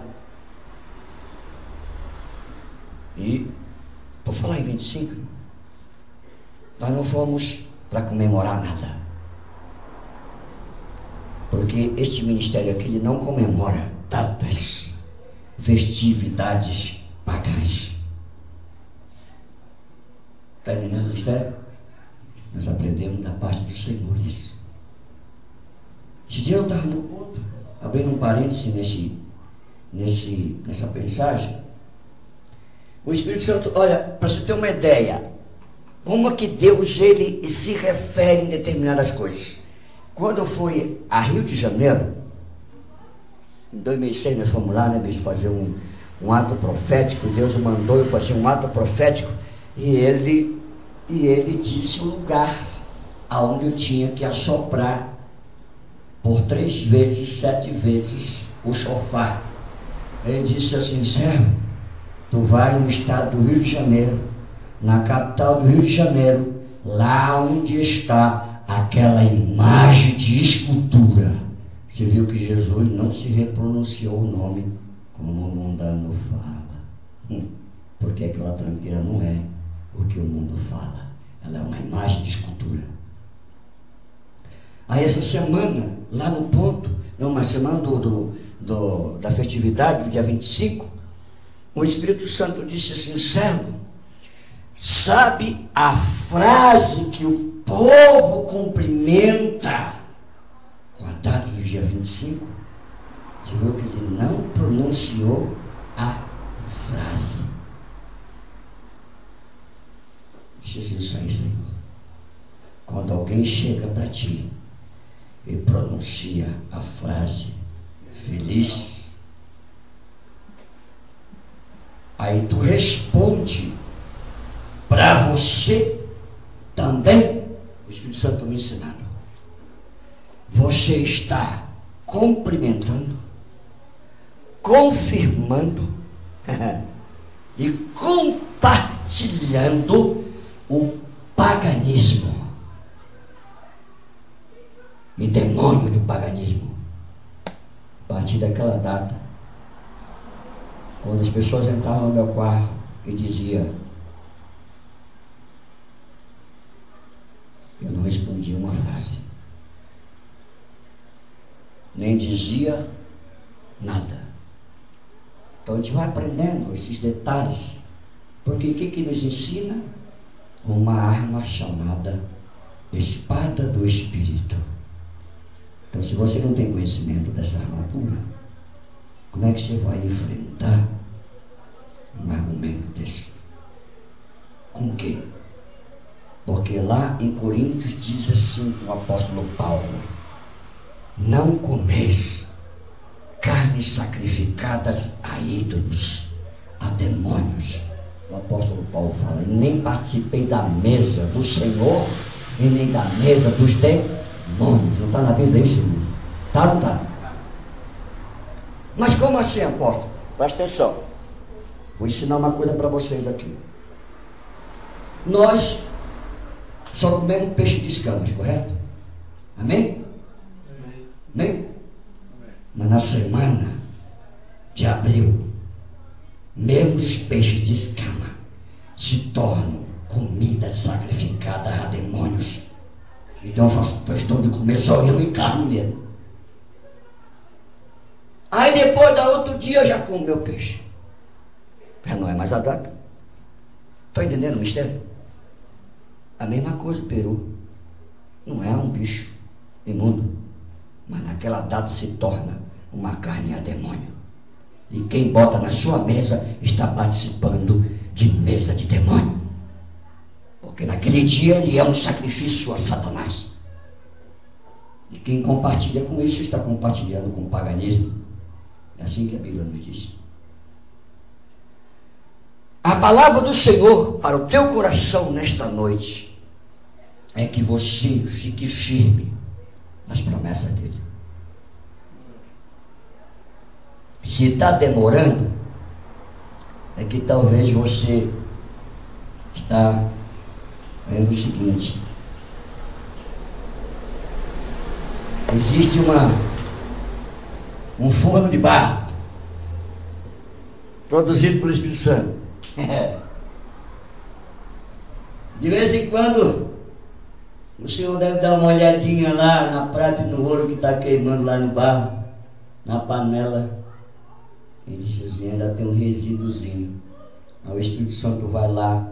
E, por falar em 25, nós não fomos para comemorar nada. Porque este ministério aqui ele não comemora datas, festividades pagãs. Está entendendo o mistério? Nós aprendemos da parte do Senhor isso. Esse dia eu estava no culto, abrindo um parêntese nessa mensagem. O Espírito Santo, olha, para você ter uma ideia, como é que Deus ele se refere em determinadas coisas. Quando eu fui a Rio de Janeiro, Em 2006 nós fomos lá, né, bicho, fazer um ato profético. Deus mandou eu fazer um ato profético. E ele disse o lugar aonde eu tinha que assoprar por 3 vezes, 7 vezes o chofar. Ele disse assim: servo, tu vai no estado do Rio de Janeiro, na capital do Rio de Janeiro, lá onde está aquela imagem de escultura. Você viu que Jesus não se repronunciou o nome como o mundano fala. Porque aquela tranqueira não é o que o mundo fala. Ela é uma imagem de escultura. Aí essa semana, lá no ponto, uma semana da festividade, do dia 25, o Espírito Santo disse assim: servo, sabe a frase que o povo cumprimenta com a data do dia 25? Você viu que ele não pronunciou a frase. Jesus isso aí, Senhor. Quando alguém chega para ti e pronuncia a frase feliz, aí tu responde para você também. O Espírito Santo me ensinando. Você está cumprimentando, confirmando e compartilhando o paganismo e demônio do paganismo. A partir daquela data, quando as pessoas entravam no meu quarto e diziam, eu não respondia uma frase, nem dizia nada. Então a gente vai aprendendo esses detalhes, porque o que nos ensina? Uma arma chamada espada do Espírito. Então, se você não tem conhecimento dessa armadura, como é que você vai enfrentar um argumento desse? Com o quê? Porque lá em Coríntios diz assim o apóstolo Paulo: não comeis carnes sacrificadas a ídolos, a demônios. O apóstolo Paulo fala: nem participei da mesa do Senhor e nem da mesa dos demônios. Não está na Bíblia isso? Tá ou não está? Mas como assim, apóstolo? Presta atenção. Vou ensinar uma coisa para vocês aqui. Nós só comemos peixe de escamas, correto? Amém? Amém? Mas na semana de abril, mesmo os peixes de escama se tornam comida sacrificada a demônios. Então eu faço questão de comer só eu e carne mesmo. Aí depois da outro dia eu já como meu peixe. Já não é mais a data. Estou entendendo o mistério? A mesma coisa o peru. Não é um bicho imundo, mas naquela data se torna uma carne a demônio. E quem bota na sua mesa está participando de mesa de demônio. Porque naquele dia ele é um sacrifício a Satanás. E quem compartilha com isso está compartilhando com o paganismo. É assim que a Bíblia nos diz. A palavra do Senhor para o teu coração nesta noite é que você fique firme nas promessas dele. Se está demorando, é que talvez você está vendo o seguinte: existe um forno de barro produzido pelo Espírito Santo. De vez em quando o senhor deve dar uma olhadinha lá na prata e no ouro que está queimando lá no barro, na panela. Ele disse assim: ainda tem um resíduozinho. Aí o Espírito Santo vai lá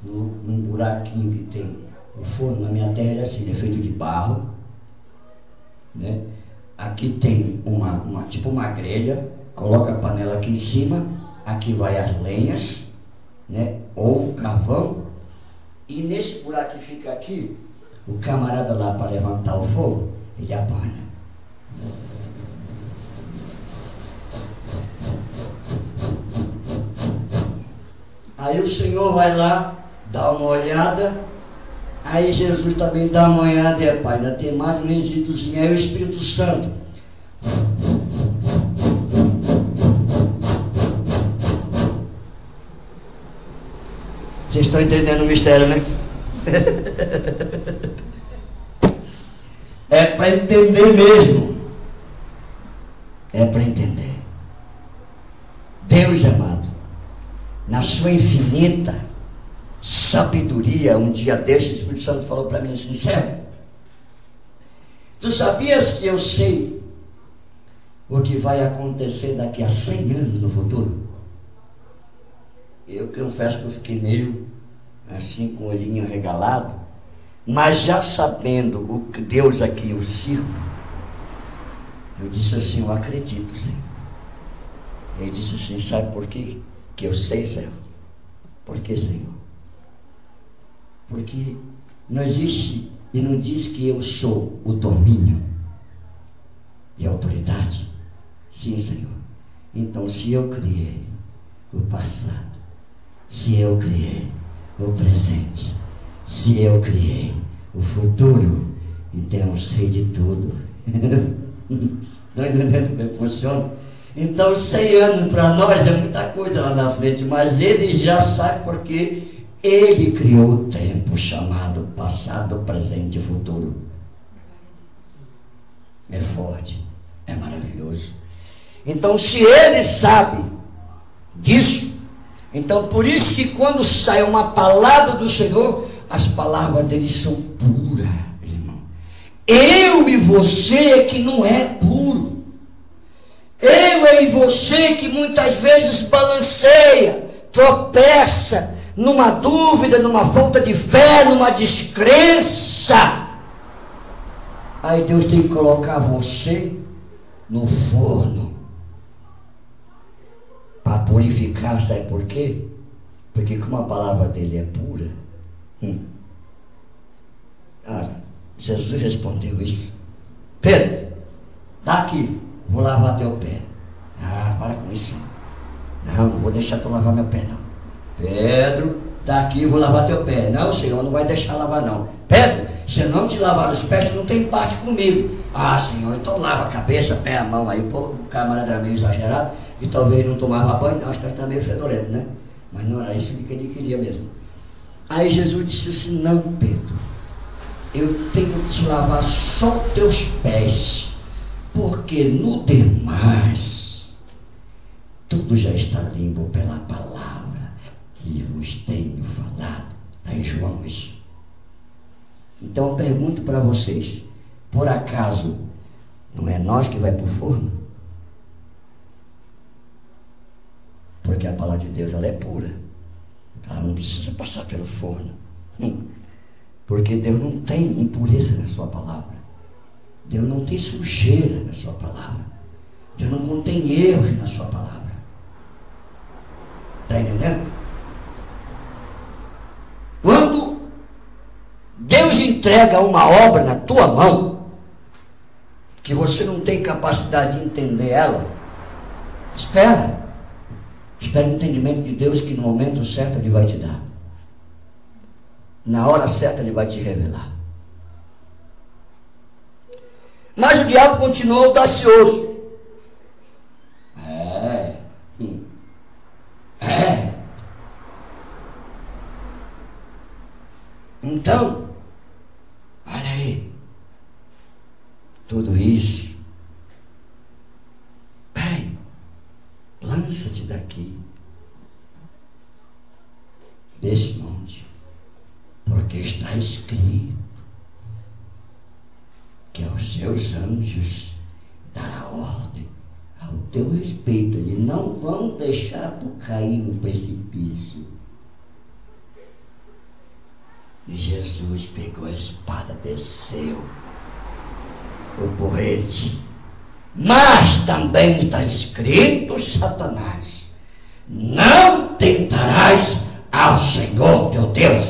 num buraquinho que tem o forno. Na minha terra é assim, é feito de barro, né? Aqui tem tipo uma grelha, coloca a panela aqui em cima, aqui vai as lenhas, né? Ou o carvão, e nesse buraco que fica aqui, o camarada lá para levantar o fogo, ele apana. Aí o Senhor vai lá, dá uma olhada, aí Jesus também dá uma olhada, e pai, ainda tem mais um resíduozinho, aí o Espírito Santo. Vocês estão entendendo o mistério, né? É para entender mesmo. É para entender. Deus amado, na sua infinita sabedoria, um dia desse o Espírito Santo falou para mim assim: Céu, tu sabias que eu sei o que vai acontecer daqui a 100 anos no futuro? Eu confesso que eu fiquei meio assim com o olhinho regalado, mas já sabendo o que Deus aqui eu sirvo, eu disse assim: eu acredito, Senhor. Ele disse assim: sabe por quê que eu sei, Senhor? Por que, Senhor? Porque não existe e não diz que eu sou o domínio e a autoridade. Sim, Senhor. Então, se eu criei o passado, se eu criei o presente, se eu criei o futuro, então eu sei de tudo. Estão entendendo como é que funciona? Então 100 anos para nós é muita coisa lá na frente, mas ele já sabe porque ele criou o tempo chamado passado, presente e futuro. É forte, é maravilhoso. Então se ele sabe disso, então por isso que quando sai uma palavra do Senhor, as palavras dele são puras, irmão. Eu e você que não é puro. Eu e você que muitas vezes balanceia, tropeça numa dúvida, numa falta de fé, numa descrença. Aí Deus tem que colocar você no forno para purificar, sabe por quê? Porque como a palavra dele é pura, Jesus respondeu isso. Pedro, daqui, vou lavar teu pé. Para com isso. Não vou deixar tu lavar meu pé, não. Pedro, daqui, vou lavar teu pé. Não, Senhor, não vai deixar lavar, não. Pedro, se eu não te lavar os pés, tu não tem parte comigo. Senhor, então lava a cabeça, pé, a mão. Aí o camarada era meio exagerado e talvez não tomava banho, não, está meio fedorento, né? Mas não era isso que ele queria mesmo. Aí Jesus disse assim: não, Pedro, eu tenho que te lavar só teus pés, porque no demais tudo já está limpo pela palavra que vos tenho falado. Está em João isso. Então eu pergunto para vocês: por acaso não é nós que vai para o forno? Porque a palavra de Deus, ela é pura, ela não precisa passar pelo forno. Porque Deus não tem impureza na sua palavra. Deus não tem sujeira na sua palavra. Deus não contém erros na sua palavra. Está entendendo? Quando Deus entrega uma obra na tua mão, que você não tem capacidade de entender ela, espera o entendimento de Deus, que no momento certo Ele vai te dar. Na hora certa Ele vai te revelar. Mas o diabo continuou audacioso. Então, olha aí, tudo isso, bem, lança-te daqui, desse monte, porque está escrito que aos seus anjos dará ordem ao teu respeito, eles não vão deixar tu cair no precipício. E Jesus pegou a espada, desceu o porrete. Mas também está escrito, Satanás, não tentarás ao Senhor teu Deus.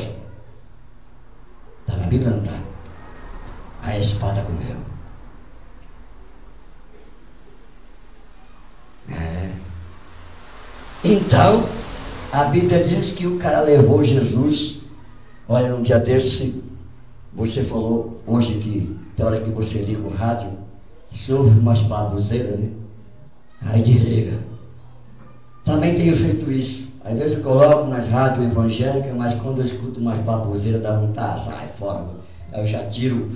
Está na Bíblia, não está? A espada comeu. Então, A Bíblia diz que o cara levou Jesus. Olha, num dia desse, você falou hoje que tem hora que você liga o rádio, se ouve umas baboseiras, né? Aí desliga. Também tenho feito isso. Às vezes eu coloco nas rádios evangélicas, mas quando eu escuto umas baboseiras, dá vontade, sai fora. Aí eu já tiro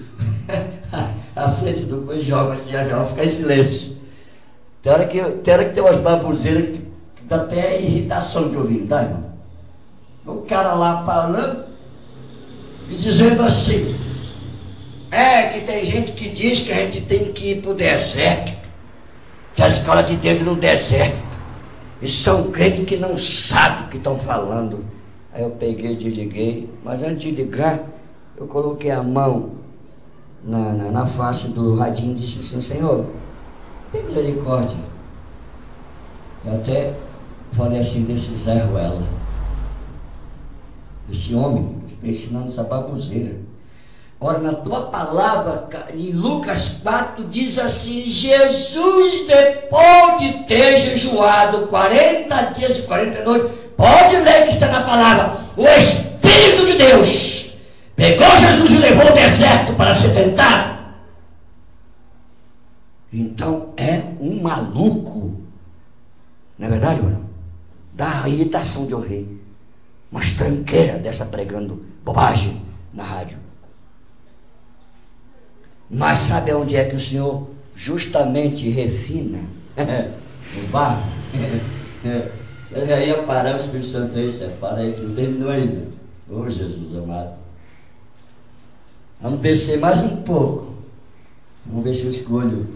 a frente do coisa e jogo assim, já fica em silêncio. Tem hora que tem umas baboseiras que dá até irritação de ouvir, tá, irmão? O cara lá falando e dizendo assim: que tem gente que diz que a gente tem que ir para o deserto, que a escola de Deus é no deserto. E são crentes que não sabem o que estão falando. Aí eu peguei e desliguei, mas antes de ligar, eu coloquei a mão na face do radinho e disse assim: Senhor, tem misericórdia. Eu até falei assim desse Zé Ruela, esse homem, está ensinando essa baboseira. Olha, na tua palavra, em Lucas 4, diz assim: Jesus, depois de ter jejuado 40 dias e 40 noites, pode ler que está na palavra, o Espírito de Deus pegou Jesus e levou ao deserto para ser tentado. Então é um maluco, não é verdade, Bruno? Dá irritação de ouvir umas tranqueiras dessa pregando bobagem na rádio. Mas sabe onde é que o Senhor justamente refina o barro? Eu já ia parar, o Espírito Santo aí, para aí que não terminou ainda. Ô Jesus amado, vamos descer mais um pouco. Vamos ver se eu escolho.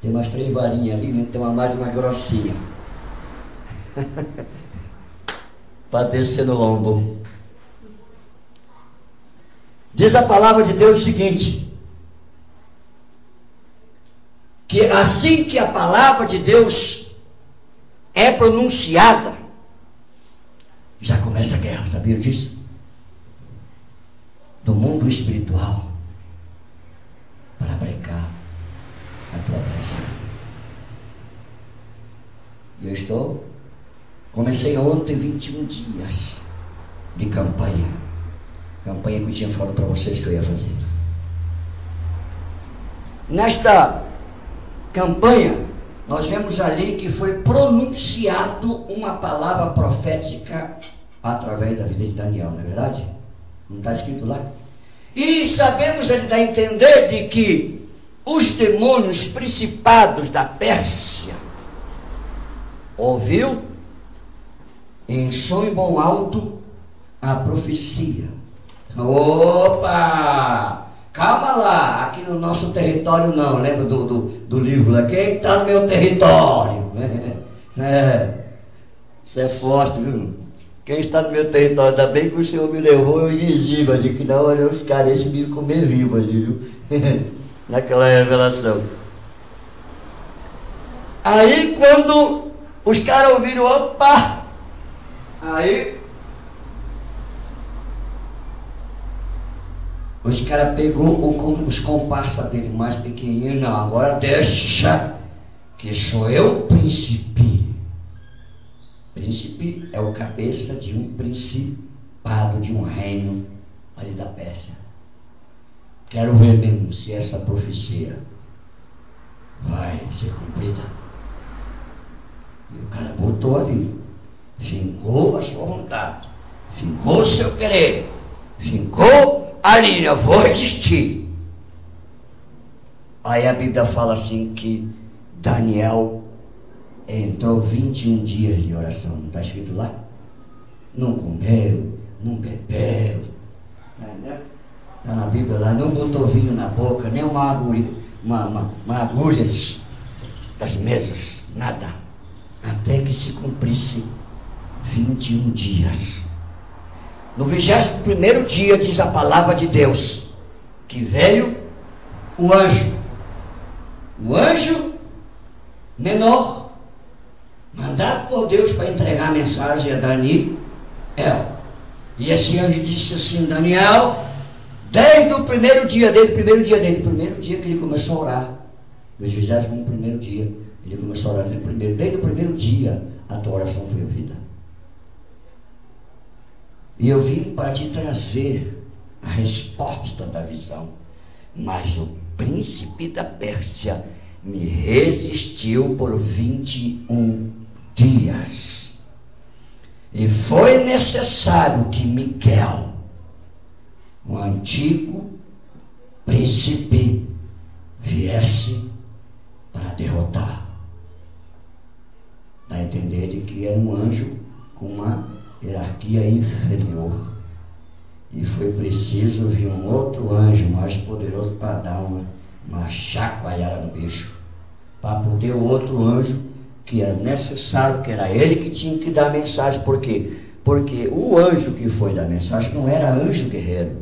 Tem umas 3 varinhas ali, né? Tem uma mais grossinha para descer no lombo. Diz a palavra de Deus o seguinte: que assim que a palavra de Deus é pronunciada, já começa a guerra, sabia disso? Do mundo espiritual para brecar a tua pressão. E eu comecei ontem 21 dias de campanha que eu tinha falado para vocês que eu ia fazer. Nesta campanha, nós vemos ali que foi pronunciado uma palavra profética através da vida de Daniel, não é verdade? Não está escrito lá? E sabemos ali a entender de que os demônios principados da Pérsia ouviu em som e bom alto a profecia. Opa! Calma lá, aqui no nosso território não. Lembra do livro lá? Quem está no meu território? Isso é forte, viu? Quem está no meu território? Ainda bem que o Senhor me levou invisível ali, que não olhou os caras me comer vivo ali, viu? Naquela revelação. Aí quando os caras ouviram, opa! Aí os caras pegou os comparsas dele mais pequenininho. Não, agora deixa que sou eu o príncipe. Príncipe é o cabeça de um principado, de um reino ali da Pérsia. Quero ver mesmo se essa profecia vai ser cumprida. E o cara botou ali, fincou a sua vontade, fincou o seu querer, fincou ali, eu vou resistir. Aí a Bíblia fala assim que Daniel entrou 21 dias de oração, não está escrito lá? Não comeu, não bebeu, está na Bíblia lá, não botou vinho na boca, nem uma agulha das mesas, nada, até que se cumprisse 21 dias. No 21º dia, diz a palavra de Deus, que veio o anjo menor, mandado por Deus para entregar a mensagem a Daniel. E esse anjo disse assim: Daniel, desde o primeiro dia que ele começou a orar, no 21º dia, ele começou a orar desde o primeiro dia, a tua oração foi ouvida. E eu vim para te trazer a resposta da visão. Mas o príncipe da Pérsia me resistiu por 21 dias. E foi necessário que Miguel, um antigo príncipe, viesse para derrotar. Para entender de que era um anjo com uma hierarquia inferior. E foi preciso vir um outro anjo mais poderoso para dar uma chacoalhada no bicho. Para poder o outro anjo, que era necessário, que era ele que tinha que dar a mensagem. Por quê? Porque o anjo que foi dar a mensagem não era anjo guerreiro,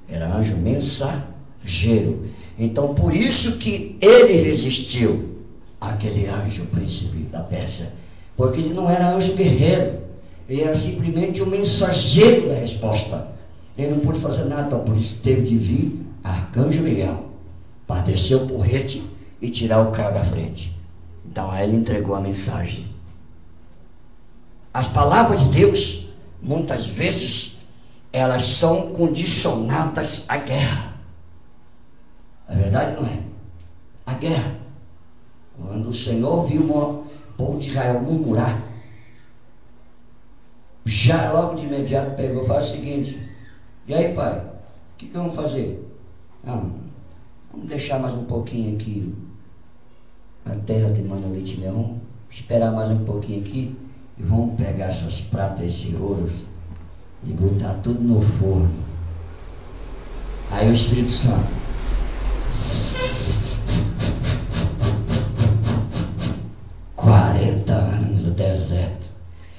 era anjo mensageiro. Então por isso que ele resistiu àquele anjo, príncipe da Pérsia, porque ele não era anjo guerreiro, ele era simplesmente o mensageiro da resposta. Ele não pôde fazer nada, então por isso teve de vir arcanjo Miguel para descer o porrete e tirar o cara da frente. Então aí ele entregou a mensagem. As palavras de Deus, muitas vezes, elas são condicionadas à guerra. A verdade não é? A guerra. Quando o Senhor viu o povo de Israel murmurar, já logo de imediato pegou e falou o seguinte: e aí, pai, o que vamos fazer? Não, vamos deixar mais um pouquinho aqui a terra que manda leite e mel, vamos esperar mais um pouquinho aqui e vamos pegar essas pratas, esses ouros e botar tudo no forno. Aí o Espírito Santo, 40 anos no deserto,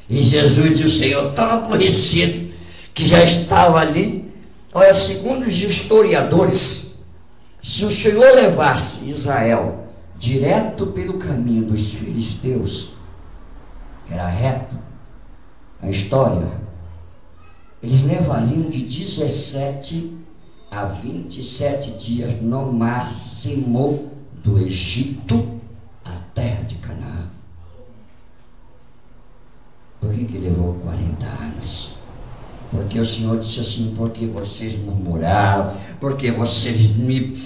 e Jesus e o Senhor tão aborrecido que já estava ali. Olha, segundo os historiadores, se o Senhor levasse Israel direto pelo caminho dos filisteus, que era reto, a história, eles levariam de 17 a 27 dias no máximo do Egito à terra de Canaã. Por que levou 40 anos? Porque o Senhor disse assim: porque vocês murmuraram, porque vocês me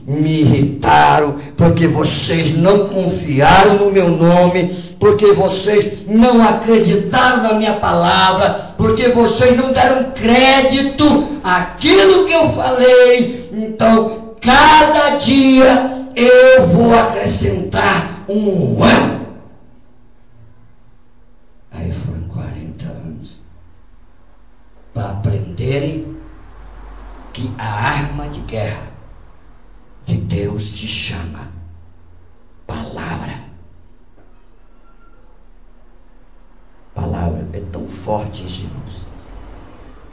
irritaram, porque vocês não confiaram no meu nome, porque vocês não acreditaram na minha palavra, porque vocês não deram crédito àquilo que eu falei. Então, cada dia eu vou acrescentar um ano. Aí foram 40 anos para aprenderem que a arma de guerra de Deus se chama palavra. Palavra é tão forte, irmãos,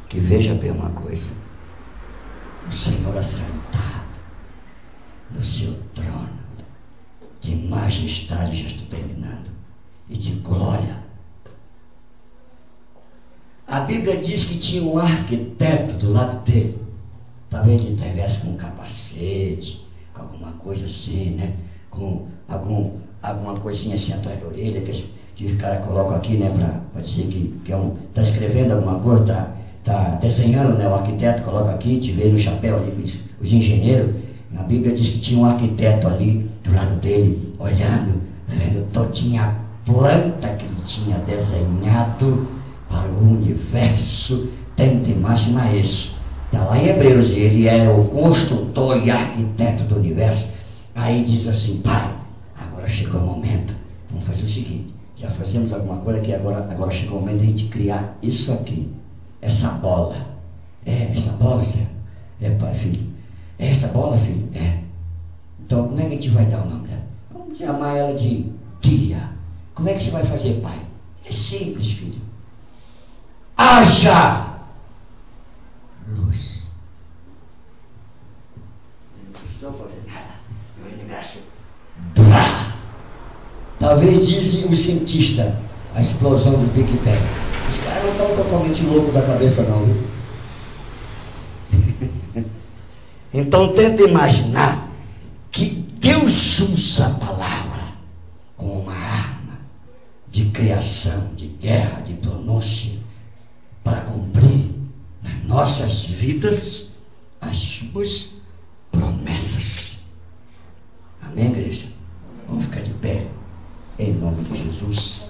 que veja bem uma coisa: o Senhor assentado no seu trono de majestade, já estou terminando, e de glória. A Bíblia diz que tinha um arquiteto do lado dele. Talvez ele estivesse com um capacete, com alguma coisa assim, né? Com alguma coisinha assim atrás da orelha, que os caras colocam aqui, né? Para dizer que está escrevendo alguma coisa, está desenhando, né? O arquiteto coloca aqui, te vê no chapéu ali, os engenheiros. A Bíblia diz que tinha um arquiteto ali do lado dele, olhando, vendo todinha a planta que ele tinha desenhado para o universo. Tenta imaginar isso. Está lá em Hebreus, ele é o construtor e arquiteto do universo. Aí diz assim: pai, agora chegou o momento, vamos fazer o seguinte, já fazemos alguma coisa aqui, agora chegou o momento de a gente criar isso aqui, essa bola. Essa bola, Senhor? Pai, filho. Essa bola, filho? Então como é que a gente vai dar o nome dela? Vamos chamar ela de Dia. Como é que você vai fazer, pai? É simples, filho. Haja luz. Não precisou fazer nada. O universo. Talvez dizem os cientistas, a explosão do Big Bang. Os caras não estão totalmente loucos da cabeça, não, viu? Então tenta imaginar que Deus usa a palavra como uma arma de criação, de guerra, de pronúncia, para cumprir nas nossas vidas as suas promessas. Amém, igreja? Vamos ficar de pé, em nome de Jesus.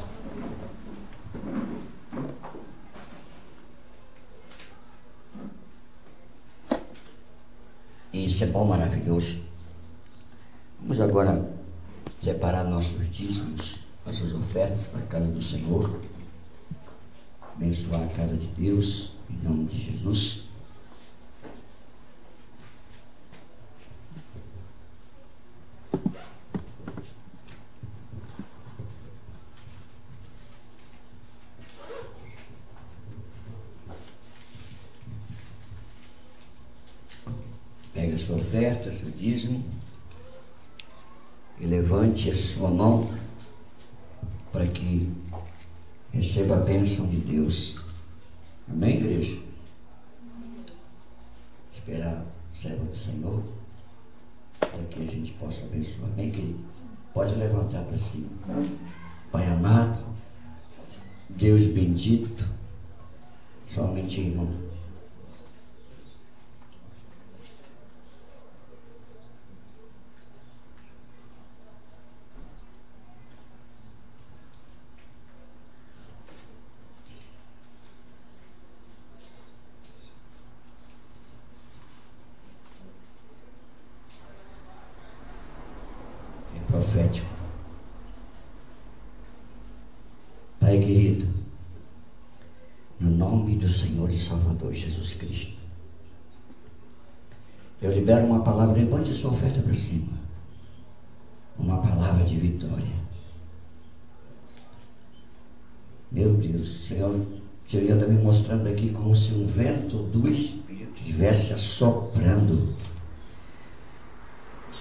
Isso é bom, maravilhoso. Vamos agora separar nossos dízimos, nossas ofertas para a casa do Senhor. Abençoar a casa de Deus, em nome de Jesus. Pegue a sua oferta, seu dízimo, e levante a sua mão para que receba a bênção de Deus. Amém, igreja? Esperar a serva do Senhor para que a gente possa abençoar. Amém, querido? Pode levantar para cima. Pai amado, Deus bendito, somente irmão. Profético. Pai querido, no nome do Senhor e Salvador Jesus Cristo, eu libero uma palavra, levante a sua oferta para cima, uma palavra de vitória. Meu Deus, o Senhor está me mostrando aqui como se um vento do Espírito estivesse assoprando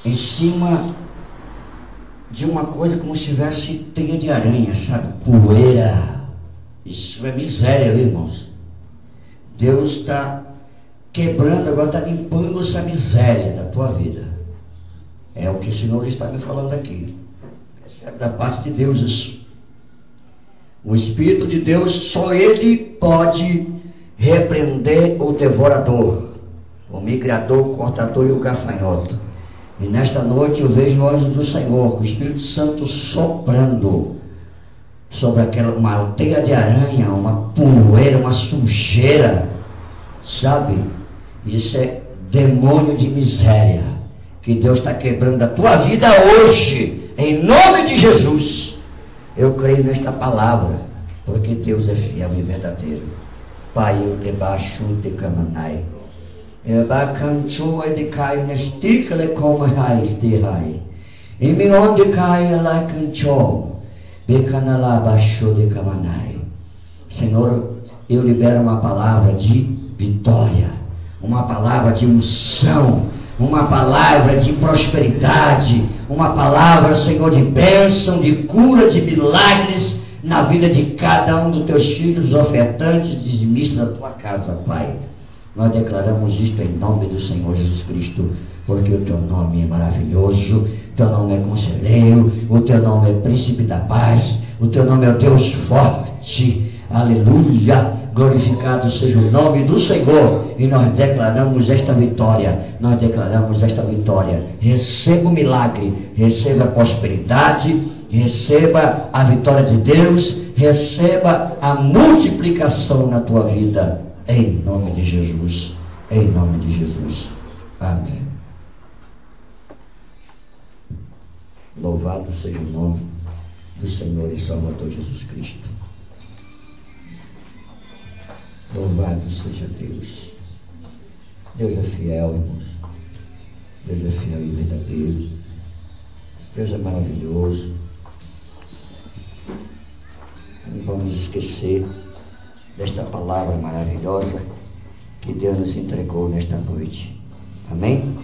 em cima de uma coisa como se tivesse teia de aranha, sabe? Poeira. Isso é miséria, irmãos. Deus está quebrando, agora está limpando essa miséria da tua vida. É o que o Senhor está me falando aqui. Recebe da parte de Deus isso. O Espírito de Deus, só Ele pode repreender o devorador, o migrador, o cortador e o gafanhoto. E nesta noite eu vejo o anjo do Senhor, o Espírito Santo soprando sobre uma teia de aranha, uma poeira, uma sujeira, sabe? Isso é demônio de miséria, que Deus está quebrando a tua vida hoje, em nome de Jesus. Eu creio nesta palavra, porque Deus é fiel e verdadeiro. Pai, eu debaixo de Camanai. Eu bacancho de cai na estica como raiz de rai. E me onde cai lá cancho, becanala baixo de Camanai. Senhor, eu libero uma palavra de vitória, uma palavra de unção, uma palavra de prosperidade, uma palavra, Senhor, de bênção, de cura, de milagres na vida de cada um dos teus filhos, ofertantes, dizimistas da tua casa, Pai. Nós declaramos isto em nome do Senhor Jesus Cristo, porque o teu nome é maravilhoso, o teu nome é conselheiro, o teu nome é príncipe da paz, o teu nome é o Deus forte. Aleluia! Glorificado seja o nome do Senhor. E nós declaramos esta vitória. Nós declaramos esta vitória. Receba o milagre, receba a prosperidade, receba a vitória de Deus, receba a multiplicação na tua vida. Em nome de Jesus. Em nome de Jesus. Amém. Louvado seja o nome do Senhor e Salvador Jesus Cristo. Louvado seja Deus. Deus é fiel, irmãos. Deus é fiel e verdadeiro. Deus é maravilhoso. Não vamos esquecer desta palavra maravilhosa que Deus nos entregou nesta noite. Amém?